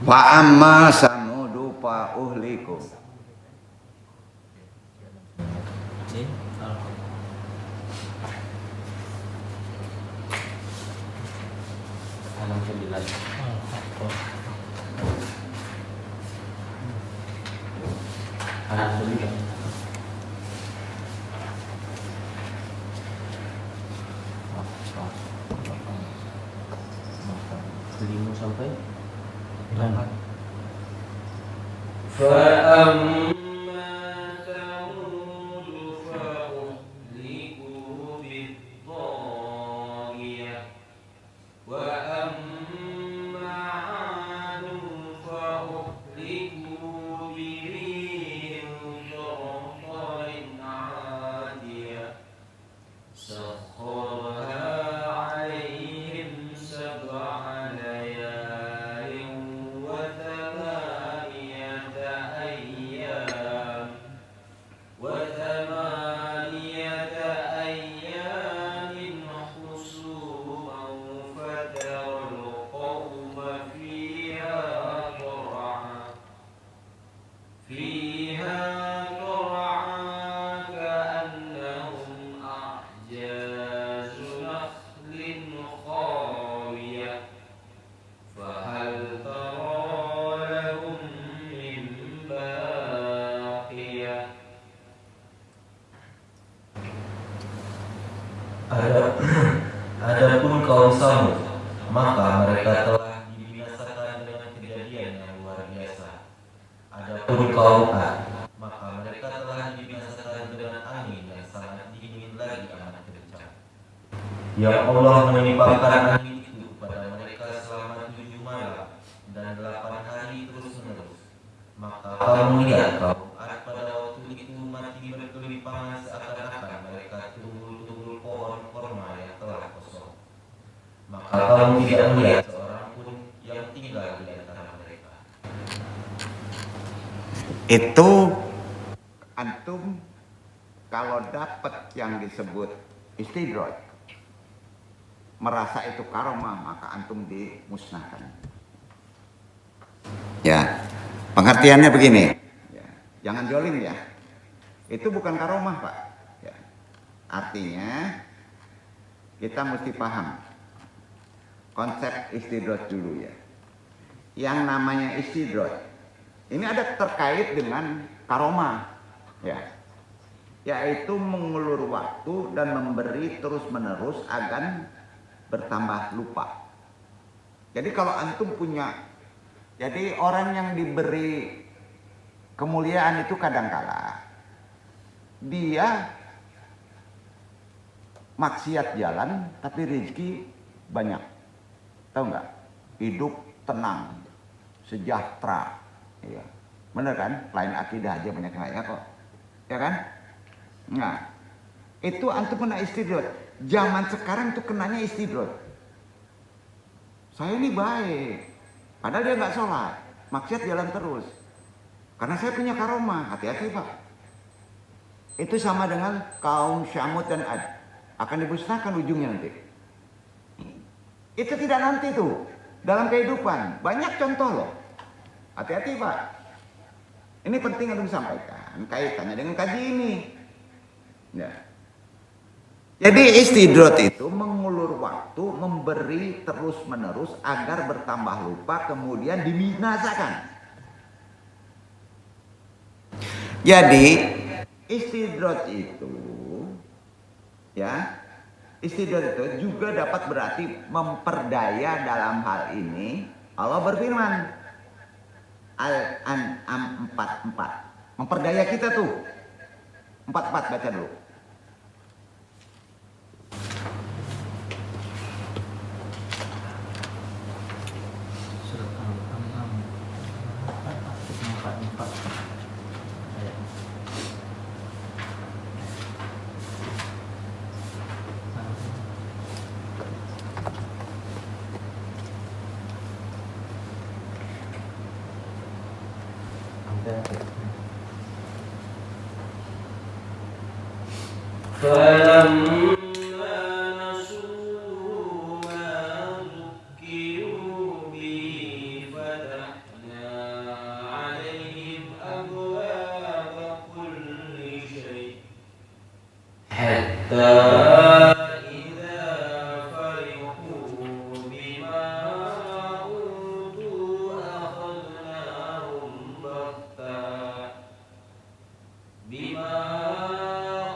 Wa amma samudu fa uhliku. فأما ثمود فأهلكوا بالطاغية وأما عاد فأهلكوا بريح صرصر عاتية سخرها عليهم 7 ليال وثمانية أيام حسوما فترى القوم فيها ضرعا كأنهم أعجاز نخل خاوية فهل ترى لهم من باقية. Adapun kaum Samud, maka mereka telah dibinasakan dengan kejadian yang luar biasa. Adapun kaum Ad, maka mereka telah dibinasakan dengan angin yang sangat dingin lagi amat kencang. Yang Allah menimpakan angin itu kepada mereka selama 7 malam dan 8 hari terus-menerus. Maka kamu lihat kaum Ad pada waktu itu mati berkelimpangan seakan-akan mereka tunggul-tunggul pohon korma yang telah kosong. Maka kamu tidak melihat seorang pun yang tinggal di antara mereka. Itu antum kalau dapat yang disebut istidraj, merasa itu karomah, maka antum dimusnahkan. Ya, pengertiannya begini. Ya, jangan jolim ya. Itu bukan karomah, Pak. Ya. Artinya kita mesti paham konsep istidraj dulu ya. Yang namanya istidraj ini ada terkait dengan karomah, ya, yaitu mengulur waktu dan memberi terus-menerus agar bertambah lupa. Jadi kalau antum punya, jadi orang yang diberi kemuliaan itu kadangkala dia maksiat jalan tapi rezeki banyak, tahu nggak? Hidup tenang, sejahtera. Iya, bener kan? Lain akidah aja banyak ya kok, ya kan? Nah, itu antum kena istidraj. Zaman sekarang tuh kenanya istidraj. Saya ini baik, padahal dia nggak sholat, maksiat jalan terus. Karena saya punya karomah, hati-hati Pak. Itu sama dengan kaum Syamud dan Ad, akan dimusnahkan ujungnya nanti. Itu tidak nanti tuh, dalam kehidupan banyak contoh loh. Hati-hati Pak. Ini penting untuk disampaikan kaitannya dengan kaji ini. Ya. Jadi istidraj itu mengulur waktu, memberi terus-menerus agar bertambah lupa, kemudian dibinasakan. Jadi Istidroj itu, ya, istidroj itu juga dapat berarti memperdaya. Dalam hal ini Allah berfirman Al-An'am 44, memperdaya kita tuh. 44 baca dulu. Surat Al-An'am 44. فلما نسوا ما ذكروا به فتحنا عليهم أبواب كل شيء حتى إذا فرحوا بما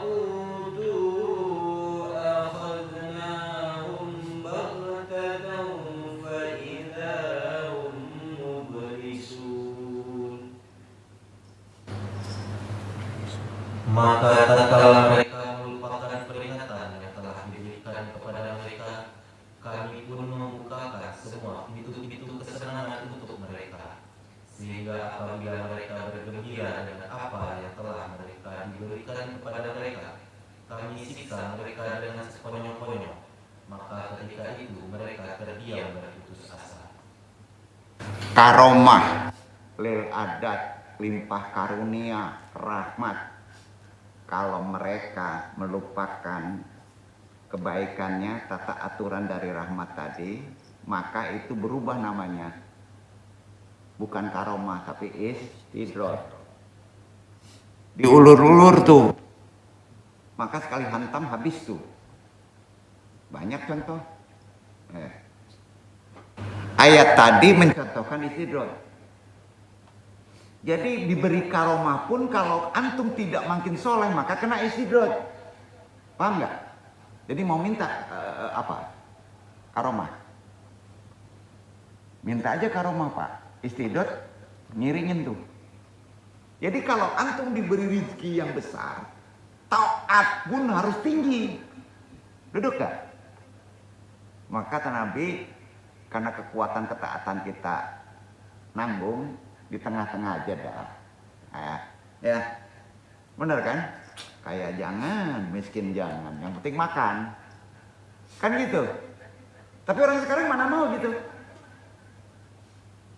أوتوا أخذناهم بغتة فإذا هم مبلسون. Maka tatkala mereka melupakan peringatan yang telah diberikan kepada mereka, kami pun membukakan semua pintu-pintu kesenangan untuk mereka, sehingga apabila mereka bergembira dengan apa yang telah mereka diberikan kepada mereka, kami siksa mereka dengan sekonyong-konyong. Maka ketika itu mereka terdiam berputus asa. Karomah lil adat, limpah karunia, rahmat. Kalau mereka melupakan kebaikannya, tata aturan dari rahmat tadi, maka itu berubah namanya. Bukan karomah, tapi istidroj. Diulur-ulur tuh. Maka sekali hantam habis tuh. Banyak contoh. Ayat tadi mencontohkan istidroj. Jadi diberi karomah pun kalau antum tidak makin soleh maka kena istidroj. Paham nggak? Jadi mau minta apa? Karomah. Minta aja karomah Pak. Istidroj ngiringin tuh. Jadi kalau antum diberi rezeki yang besar, taat pun harus tinggi. Duduk gak? Maka kata Nabi, karena kekuatan ketaatan kita nanggung, di tengah-tengah aja dah. Ya, bener kan? Kayak jangan, miskin jangan, yang penting makan. Kan gitu. Tapi orang sekarang mana mau gitu.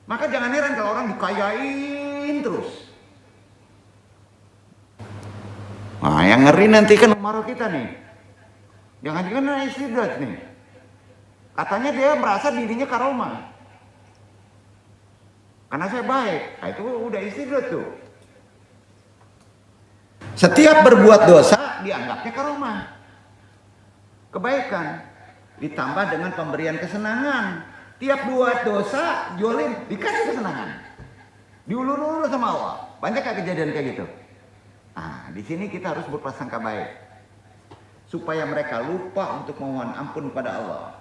Maka jangan heran kalau orang dikayain terus. Nah, yang ngeri nanti kan umaroh kita nih. Jangan-jangan istidroj nih. Katanya dia merasa dirinya karomah. Karena saya baik. Nah, itu udah istidroj tuh. Setiap berbuat dosa dianggapnya karomah. Kebaikan. Ditambah dengan pemberian kesenangan. Tiap buat dosa, jolim, dikasih kesenangan. Diulur-ulur sama Allah. Banyak gak kejadian kayak gitu? Nah, di sini kita harus berprasangka baik. Supaya mereka lupa untuk memohon ampun kepada Allah.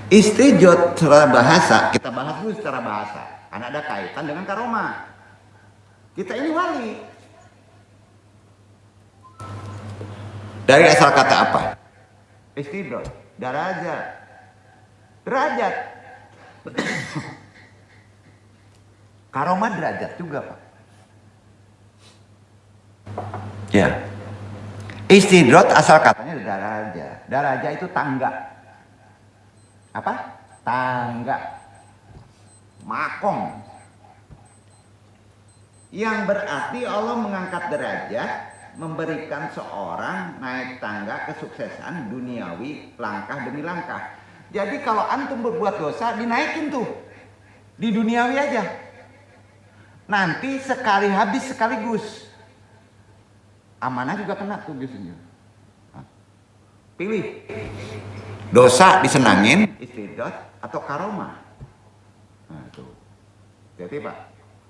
Istidroj secara bahasa, kita bahas dulu secara bahasa. Karena ada kaitan dengan karomah. Kita ini wali. Dari asal kata apa? Istidroj, derajat. Derajat. Karomah derajat juga, Pak. Ya. Istidroj asal katanya derajat. Derajat itu tangga. Apa? Tangga. Makom. Yang berarti Allah mengangkat derajat, memberikan seorang naik tangga kesuksesan duniawi langkah demi langkah. Jadi kalau antum berbuat dosa dinaikin tuh. Di duniawi aja. Nanti sekali habis sekaligus. Amanah juga kena tuh biasanya. Pilih. Dosa disenangin, istidroj atau karomah. Nah, tuh. Jadi Pak.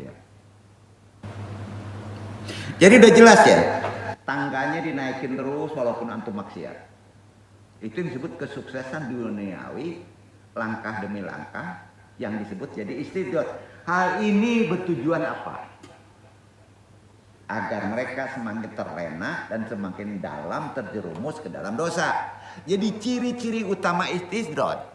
Ya. Jadi udah jelas ya, tangganya dinaikin terus walaupun antum maksiat. Itu disebut kesuksesan duniawi, langkah demi langkah yang disebut jadi istidrat. Hal ini bertujuan apa? Agar mereka semakin terlena dan semakin dalam terjerumus ke dalam dosa. Jadi ciri-ciri utama istidrat,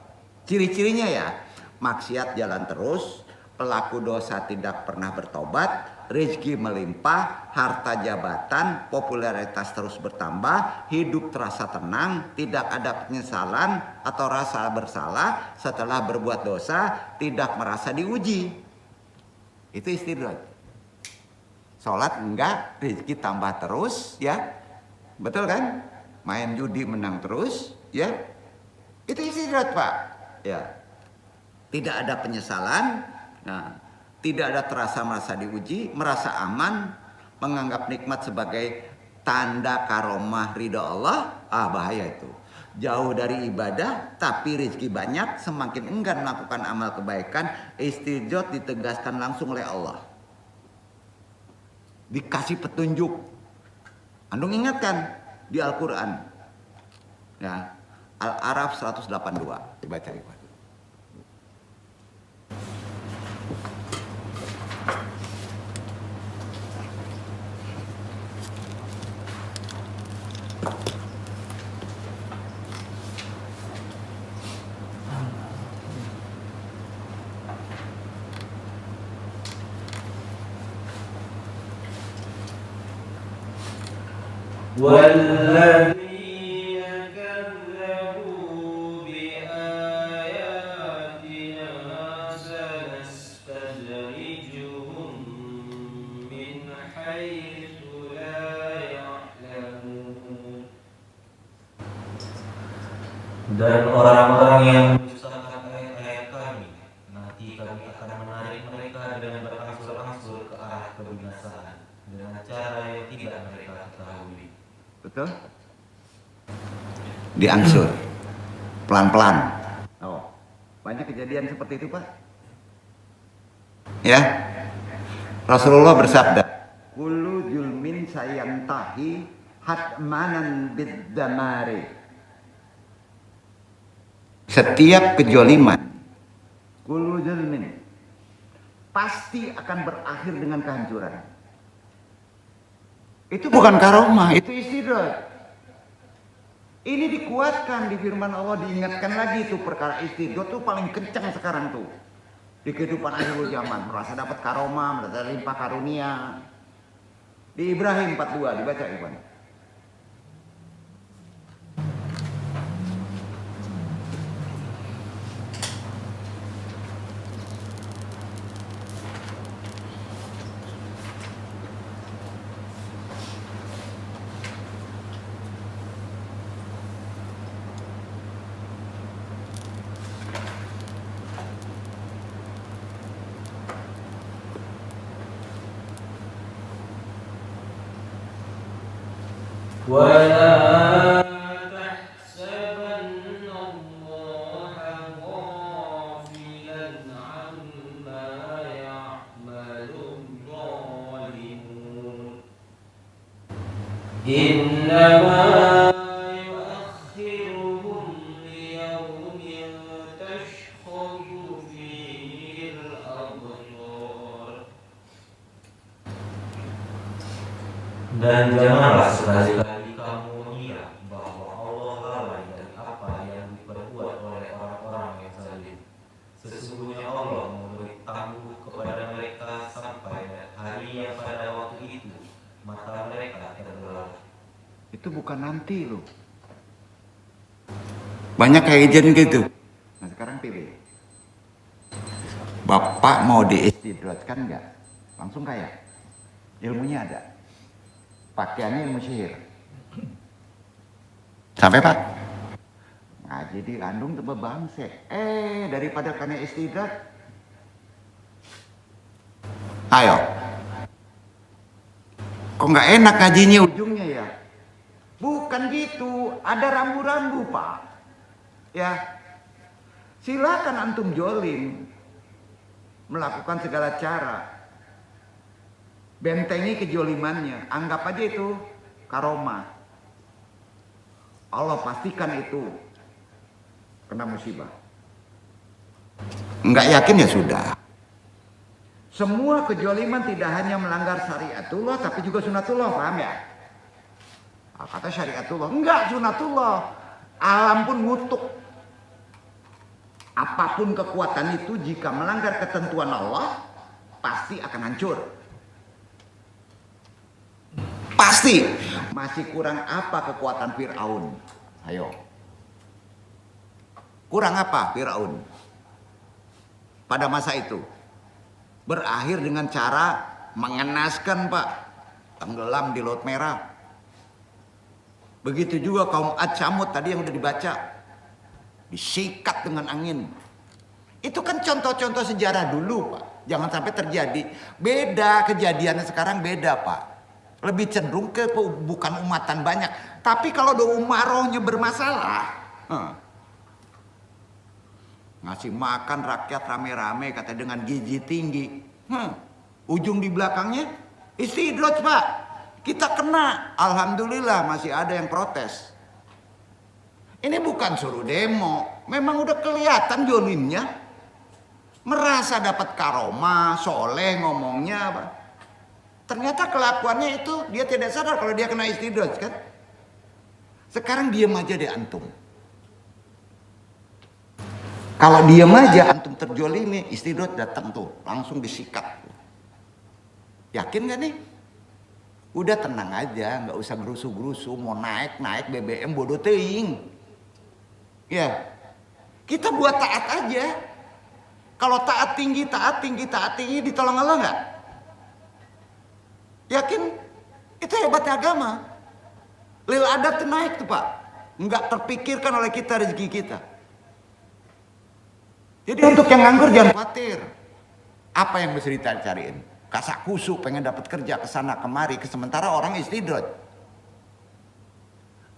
ciri-cirinya ya, maksiat jalan terus, pelaku dosa tidak pernah bertobat, rezeki melimpah, harta jabatan, popularitas terus bertambah, hidup terasa tenang, tidak ada penyesalan atau rasa bersalah setelah berbuat dosa, tidak merasa diuji. Itu istidrat. Sholat enggak, rezeki tambah terus, ya, betul kan? Main judi menang terus, ya, itu istidrat Pak, ya. Tidak ada penyesalan, nah, tidak ada terasa merasa diuji, merasa aman, menganggap nikmat sebagai tanda karomah ridha Allah, bahaya itu. Jauh dari ibadah, tapi rezeki banyak, semakin enggan melakukan amal kebaikan, istidrat ditegaskan langsung oleh Allah. Dikasih petunjuk. Andung ingatkan di Al-Quran. Ya, Al-Araf 182. Dibaca Iwan. والذين كذبوا بآياتنا سنستدرجهم من حيث لا يعلمون. Dan orang-orang yang mendustakan ayat-ayat kami, nanti kami akan menarik mereka dengan berangsur-angsur ke arah kebinasaan dengan cara yang tidak mereka ketahui. Betul? Diangsur pelan-pelan. Oh, banyak kejadian seperti itu Pak. Ya, Rasulullah bersabda, kullu julmin sayantahi hatmanan biddamari. Setiap kejoliman, kullu julmin, pasti akan berakhir dengan kehancuran. Itu bukan karomah, itu istidrat. Ini dikuatkan di firman Allah, diingatkan lagi tuh perkara istidrat tuh paling kencang sekarang tuh di kehidupan akhir zaman, merasa dapat karomah, merasa limpah karunia. Di Ibrahim 42 dibaca Iwan. ولا تحسبن الله غافلا عما يعمل الظالمون إنما يؤخرهم ليوم تشخص فيه الأبصار. Dan janganlah sekali-kali kamu mengira bahwa Allah lalai dari apa yang diperbuat oleh orang-orang yang zalim. Sesungguhnya Allah memberi tangguh kepada mereka sampai hari yang pada waktu itu mata mereka terbelalak. Itu bukan nanti loh. Banyak kayak kejadian gitu. Nah sekarang pilih. Bapak mau diistidratkan nggak? Langsung kaya. Ilmunya ada. Pakaiannya ilmu sihir. Sampai Pak? Ngaji di kandung tebebangse. Daripada kena istidrat. Ayo. Kok nggak enak ngajinya ujungnya ya? Bukan gitu. Ada rambu-rambu Pak. Ya. Silakan antum jolim. Melakukan segala cara. bentengi kejolimannya. Anggap aja itu karomah. Allah pastikan itu kena musibah. Enggak yakin ya sudah. Semua kejoliman tidak hanya melanggar syariatullah tapi juga sunatullah, paham ya? Kata syariatullah, enggak sunatullah. Alam pun ngutuk. Apapun kekuatan itu jika melanggar ketentuan Allah pasti akan hancur. Pasti. Masih kurang apa kekuatan Fir'aun? Ayo. Kurang apa Fir'aun? Pada masa itu. Berakhir dengan cara mengenaskan, Pak. Tenggelam di Laut Merah. Begitu juga kaum Ad Samud tadi yang udah dibaca. Disikat dengan angin. Itu kan contoh-contoh sejarah dulu, Pak. Jangan sampai terjadi. Beda kejadiannya sekarang beda, Pak. Lebih cenderung ke bukan umatan banyak. Tapi kalau udah umarohnya bermasalah. Ngasih makan rakyat rame-rame kata dengan gizi tinggi. Ujung di belakangnya istidraj, Pak. Kita kena. Alhamdulillah masih ada yang protes. Ini bukan suruh demo. Memang udah kelihatan jolimnya. Merasa dapat karomah, soleh ngomongnya, Pak. Ternyata kelakuannya itu dia tidak sadar kalau dia kena istidraj kan. Sekarang diam aja deh antum. Kalau diam aja antum terjolimi, istidraj datang tuh, langsung disikat. Yakin gak nih? Udah tenang aja, nggak usah gerusu-gerusu, mau naik BBM bodoh teuing. Ya. Kita buat taat aja. Kalau taat tinggi ditolong Allah nggak? Yakin? Itu hebatnya agama. Lil adab tuh naik tuh, Pak. Nggak terpikirkan oleh kita rezeki kita. Jadi untuk yang nganggur jangan khawatir. Apa yang mesti dicariin? Kasak kusuk pengen dapat kerja ke sana kemari, sementara orang istidraj.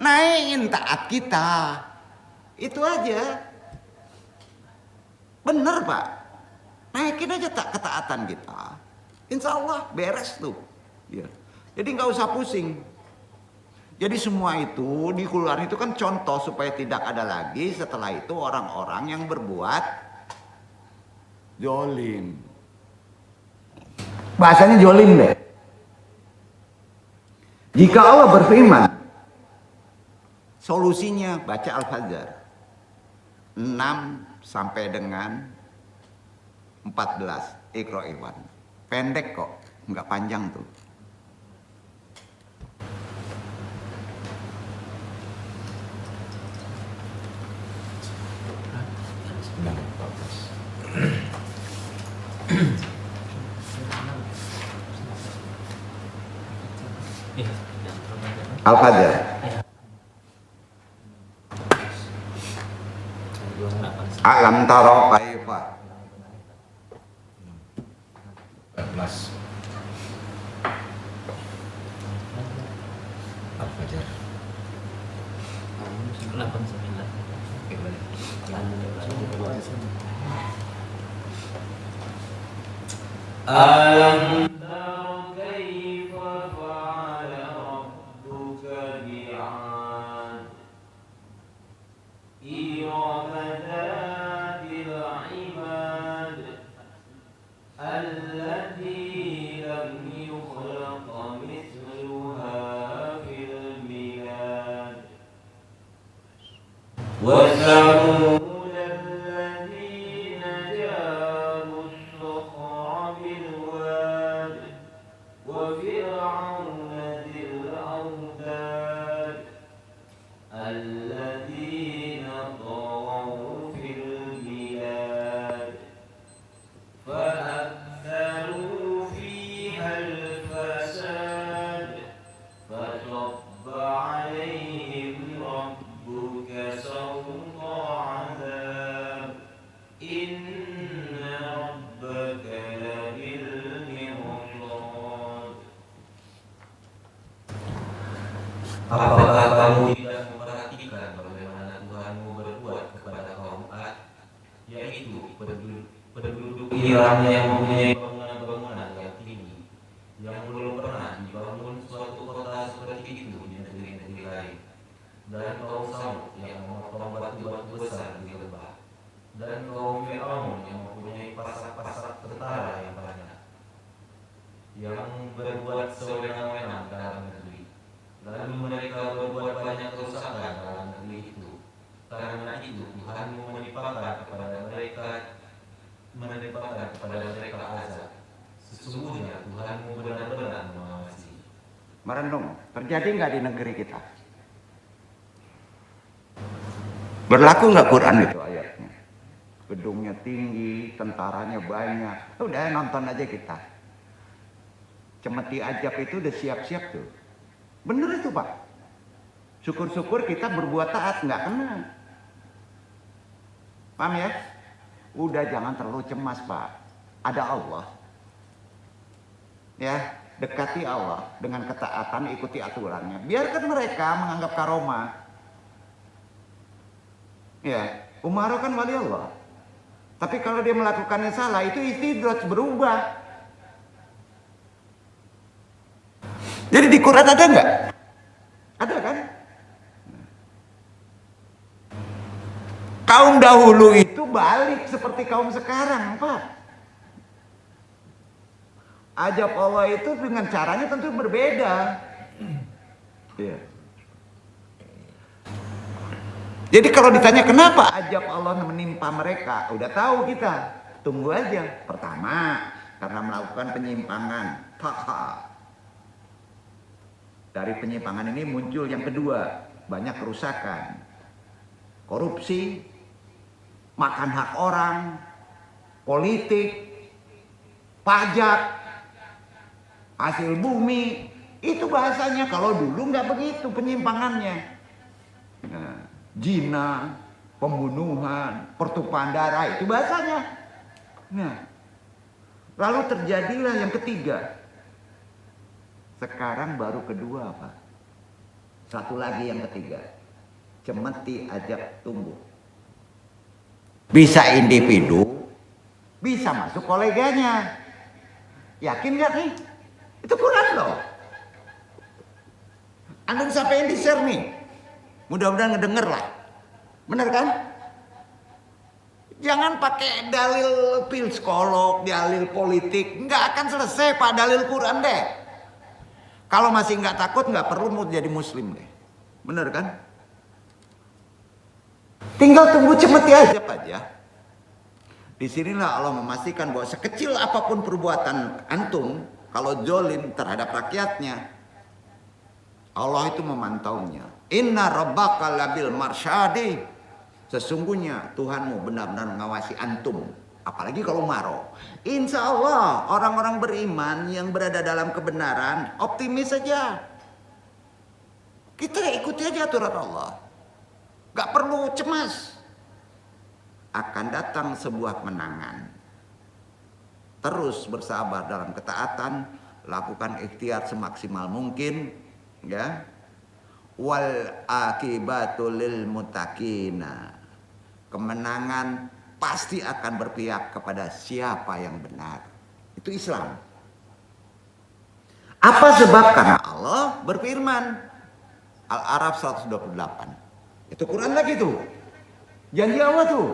Naikin taat kita. Itu aja. Bener, Pak. Naikin aja ketaatan kita. Insya Allah beres tuh. Ya. Jadi nggak usah pusing. Jadi semua itu di Quran itu kan contoh supaya tidak ada lagi setelah itu orang-orang yang berbuat jolim. Bahasanya jolim deh. Jika Allah berfirman, solusinya baca Al-Fajr 6 sampai dengan 14. Iqra Iwan. Pendek kok, nggak panjang tuh. Al-Fajr. Alam taro kaifa. 14. Al-Fajr. 89. Oke, balik. Alam taro kaifa fa'ala rabbuka bi'ad. Irama dhatil 'imad. Allati lam yukhlaq mithluha fil bilad. Wa thamud alladhina jabu as-sakhra bil wad. Wa fir'auna dhil awtad. Alladzina taghaw fil bilad. فأكثروا فيها الفساد فصب عليهم ربك سوط عذاب إن ربك لبالمرصاد. Apakah kamu tidak memperhatikan bagaimana Tuhanmu berbuat kepada kaum Ad, yaitu penduduk Iran yang mempunyai bangunan-bangunan yang tinggi, yang berbuat sewenang-wenang dalam negeri. Lalu mereka berbuat banyak kerusakan dalam negeri itu. Karena itu Tuhanmu menimpakan kepada mereka azab. Sesungguhnya Tuhanmu benar-benar mengawasi. Merenung, terjadi nggak di negeri kita? Berlaku nggak Quran itu ayatnya? Gedungnya tinggi, tentaranya banyak. Udah nonton aja kita. Cemeti Ajab itu udah siap-siap tuh. Bener itu Pak. Syukur-syukur kita berbuat taat, nggak kena. Paham ya? Udah jangan terlalu cemas Pak. Ada Allah. Ya, dekati Allah dengan ketaatan, ikuti aturannya. Biarkan mereka menganggap karomah. Ya, Umar kan wali Allah. Tapi kalau dia melakukannya salah, itu istidraj, berubah. Jadi di Quran ada nggak? Ada kan? Kaum dahulu itu balik seperti kaum sekarang, Pak. Ajab Allah itu dengan caranya tentu berbeda. Iya. Jadi kalau ditanya kenapa ajab Allah menimpa mereka, udah tahu kita. Tunggu aja. Pertama, karena melakukan penyimpangan. Dari penyimpangan ini muncul yang kedua, banyak kerusakan. Korupsi, makan hak orang, politik, pajak, hasil bumi. Itu bahasanya. Kalau dulu nggak begitu penyimpangannya. Nah, zina, pembunuhan, pertumpahan darah, itu bahasanya. Nah, lalu terjadilah yang ketiga. Sekarang baru kedua Pak. Satu lagi yang ketiga. Cemeti Ajab tumbuh. Bisa individu, bisa masuk koleganya. Yakin gak nih? Itu Quran loh. Antum sampai di share nih. Mudah-mudahan ngedenger lah. Bener kan? Jangan pakai dalil psikolog, dalil politik. Nggak akan selesai Pak dalil Quran deh. Kalau masih nggak takut, nggak perlu mau jadi muslim deh. Bener kan? Tinggal tunggu cemeti Ajab aja. Disinilah Allah memastikan bahwa sekecil apapun perbuatan antum, kalau zolim terhadap rakyatnya, Allah itu memantaunya. Inna rabbaka labil marsyadi. Sesungguhnya Tuhanmu benar-benar mengawasi antum. Apalagi kalau maro. Insya Allah orang-orang beriman yang berada dalam kebenaran optimis saja. Kita ikuti aja aturan Allah. Gak perlu cemas. Akan datang sebuah kemenangan. Terus bersabar dalam ketaatan. Lakukan ikhtiar semaksimal mungkin. Ya. Wal akibatul lil muttaqina. Kemenangan pasti akan berpihak kepada siapa yang benar. Itu Islam. Apa sebab? Karena Allah berfirman. Al-A'raf 128. Itu Quran lagi tuh. Janji Allah tuh.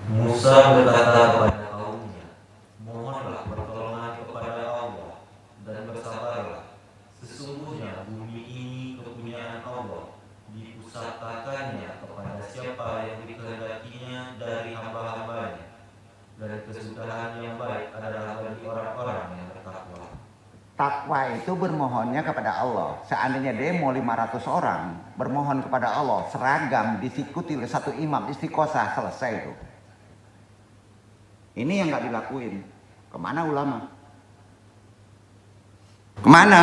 Musa berkata kepada kaumnya, mohonlah pertolongan kepada Allah dan bersabarlah. Sesungguhnya bumi ini kepunyaan Allah, dipusatkan itu bermohonnya kepada Allah. Seandainya demo 500 orang bermohon kepada Allah seragam diikuti oleh satu imam istiqosah, selesai itu. Ini yang nggak dilakuin. Kemana ulama? Kemana?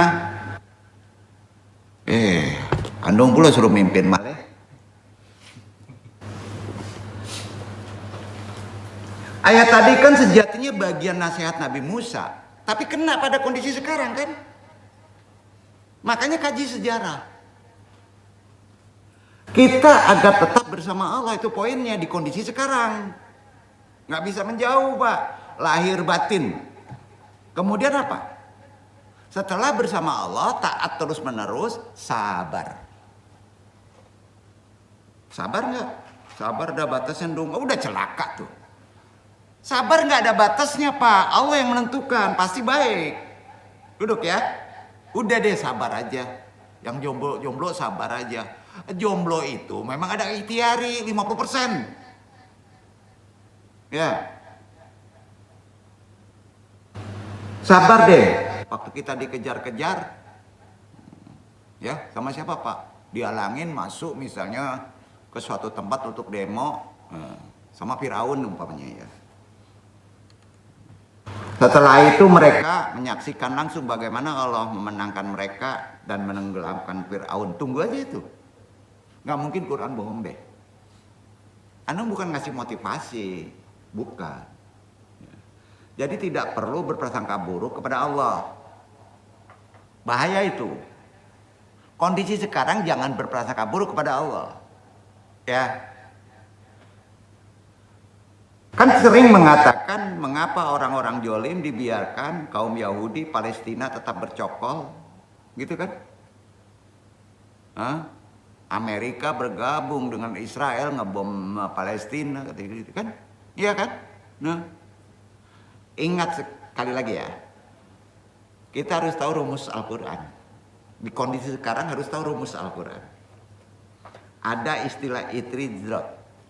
Andong pula suruh mimpin malah. Ayat tadi kan sejatinya bagian nasihat Nabi Musa, tapi kena pada kondisi sekarang kan? Makanya kaji sejarah. Kita agar tetap bersama Allah, itu poinnya di kondisi sekarang. Nggak bisa menjauh, Pak. Lahir batin. Kemudian apa? Setelah bersama Allah, taat terus menerus, sabar. Sabar nggak? Sabar ada batasnya dong. Udah celaka tuh. Sabar nggak ada batasnya, Pak. Allah yang menentukan, pasti baik. Duduk ya. Udah deh, sabar aja. Yang jomblo sabar aja. Jomblo itu memang ada ikhtiari 50%. Ya. Sabar deh. Waktu kita dikejar-kejar, ya sama siapa, Pak? Dihalangin masuk misalnya ke suatu tempat untuk demo, sama Firaun umpamanya ya. Setelah itu mereka menyaksikan langsung bagaimana Allah memenangkan mereka dan menenggelamkan Firaun. Tunggu aja itu. Nggak mungkin Quran bohong deh. Anda bukan ngasih motivasi, bukan. Jadi tidak perlu berprasangka buruk kepada Allah. Bahaya itu. Kondisi sekarang jangan berprasangka buruk kepada Allah. Ya. Kan sering mengatakan mengapa orang-orang jolim dibiarkan kaum Yahudi Palestina tetap bercokol, gitu kan? Amerika bergabung dengan Israel ngebom Palestina, gitu kan? Iya kan? Nah, ingat sekali lagi ya, kita harus tahu rumus Al-Quran. Di kondisi sekarang harus tahu rumus Al-Quran. Ada istilah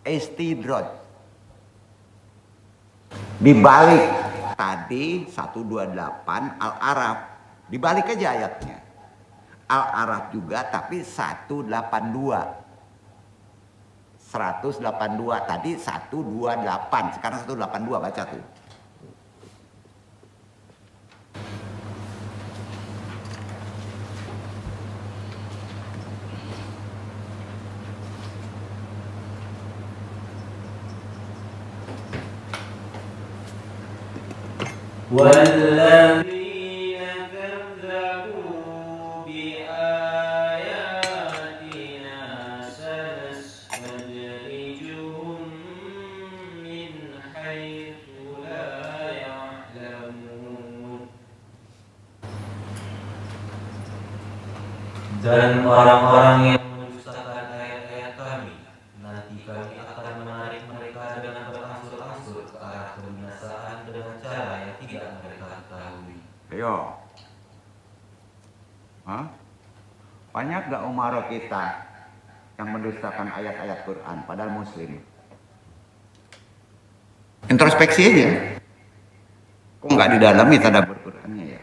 istidroj. Dibalik tadi 128 Al-Araf, dibalik aja ayatnya. Al-Araf juga tapi 182. 182 tadi 128, sekarang 182 baca tuh. والذين كذبوا بآياتنا سنستدرجهم من حيث لا يعلمون. Dan orang-orang yang mendustakan ayat-ayat kami, nanti kami akan menarik mereka dengan berangsur-angsur ke arah kebinasaan dengan cara yang tidak mereka ketahui. Ayo. Banyak gak umaro kita yang mendustakan ayat-ayat Quran padahal muslim? Introspeksi aja. Kok nggak didalami tadabbur Qurannya ya?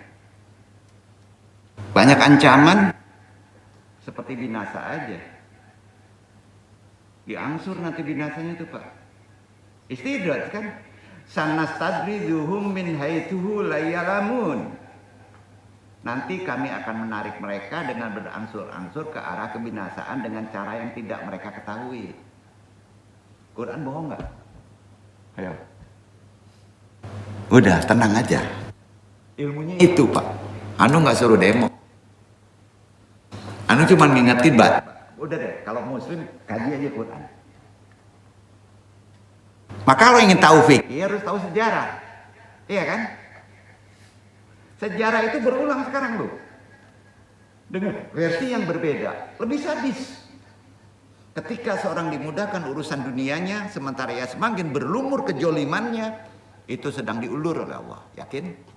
Banyak ancaman seperti binasa aja. Diangsur nanti binasanya tuh, Pak. Istidraj kan? Sanastadrijuhum min haitsu la ya'lamun. Nanti kami akan menarik mereka dengan berangsur-angsur ke arah kebinasaan dengan cara yang tidak mereka ketahui. Quran bohong nggak? Ayo. Udah, tenang aja. Ilmunya itu, Pak. Anu nggak suruh demo. Anu cuma ngingetin, Pak. Udah deh, kalau muslim kaji aja Quran. Maka kalau ingin tahu fikih harus tahu sejarah. Iya kan? Sejarah itu berulang sekarang loh. Dengan versi yang berbeda, lebih sadis. Ketika seorang dimudahkan urusan dunianya, sementara ia semakin berlumur kejolimannya, itu sedang diulur oleh Allah. Yakin?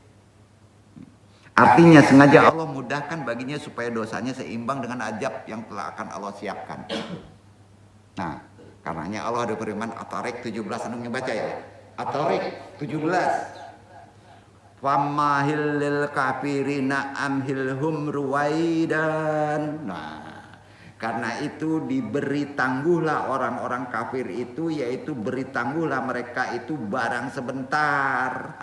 Artinya sengaja Allah mudahkan baginya supaya dosanya seimbang dengan ajab yang telah akan Allah siapkan. Nah, karenanya Allah ada firman At-Tariq 17, anu baca ya. At-Tariq 17. famahil lil kafirina amhilhum ruwaidan. Nah, karena itu diberi tangguhlah orang-orang kafir itu, yaitu beri tangguhlah mereka itu barang sebentar.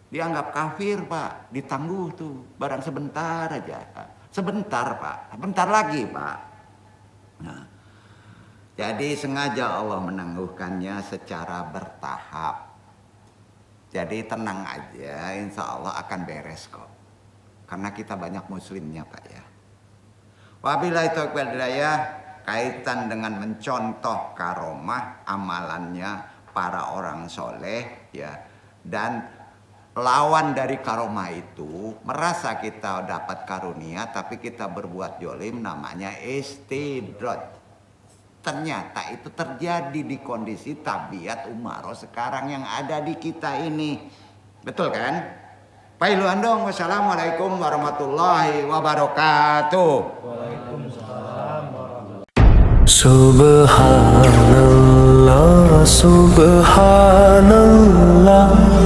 Dianggap kafir Pak, ditangguh tuh barang sebentar aja. Sebentar Pak, sebentar lagi Pak. Nah, jadi sengaja Allah menangguhkannya secara bertahap. Jadi tenang aja, insya Allah akan beres kok. Karena kita banyak muslimnya Pak ya. Wabillahi taufiq wal hidayah, kaitan dengan mencontoh karomah amalannya para orang soleh ya. Dan lawan dari karomah itu merasa kita dapat karunia tapi kita berbuat jolim, namanya istidraj. Ternyata itu terjadi di kondisi tabiat umaro sekarang yang ada di kita ini. Betul kan? Pak Ilu Andong, wassalamualaikum warahmatullahi wabarakatuh. Waalaikumsalam warahmatullahi. Subhanallah, subhanallah,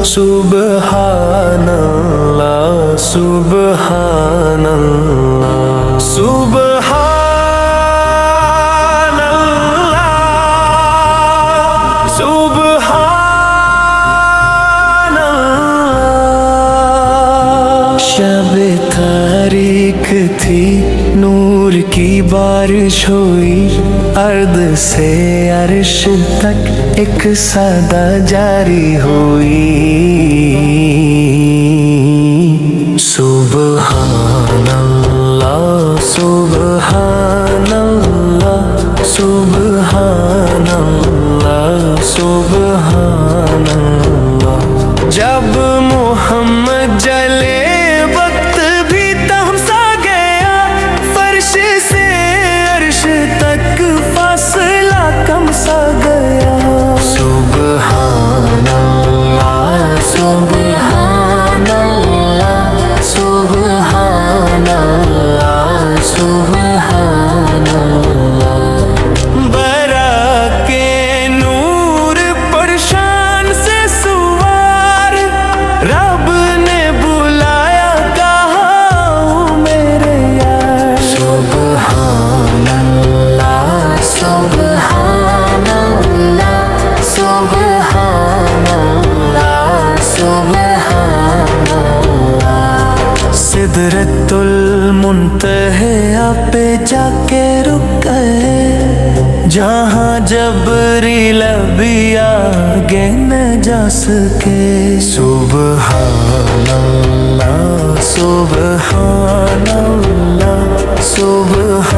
subhanallah, subhanallah, subhanallah, subhanallah. शब-ए तारीख थी, नूर की बारिश हुई, अर्द से अर्श तक एक सदा जारी हुई। सुबहानल्लाह, सुबहानल्लाह, सुबहानल्लाह, सुबहानल्लाह। जब मोहम्मद जले वक्त भी तमसा गया, फर्श से अर्श तक फासला कम सा गया। सुबहानल्लाह, सुबहानल्लाह, सुबहानल्लाह, सुबहानल्लाह। बरा के नूर परशान से सुवार, रब ने बुलाया, कहा हूँ मेरे यार। सुबहानल्लाह, सुबहानल्लाह, सुबहानल्लाह, सुबहानल्लाह। सिदरतुल मुंतहा पे जाके रुक गए, जहाँ जबरील भी आगे न जा सके। सुबहानल्लाह, सुबहानल्लाह, सुबहानल्लाह।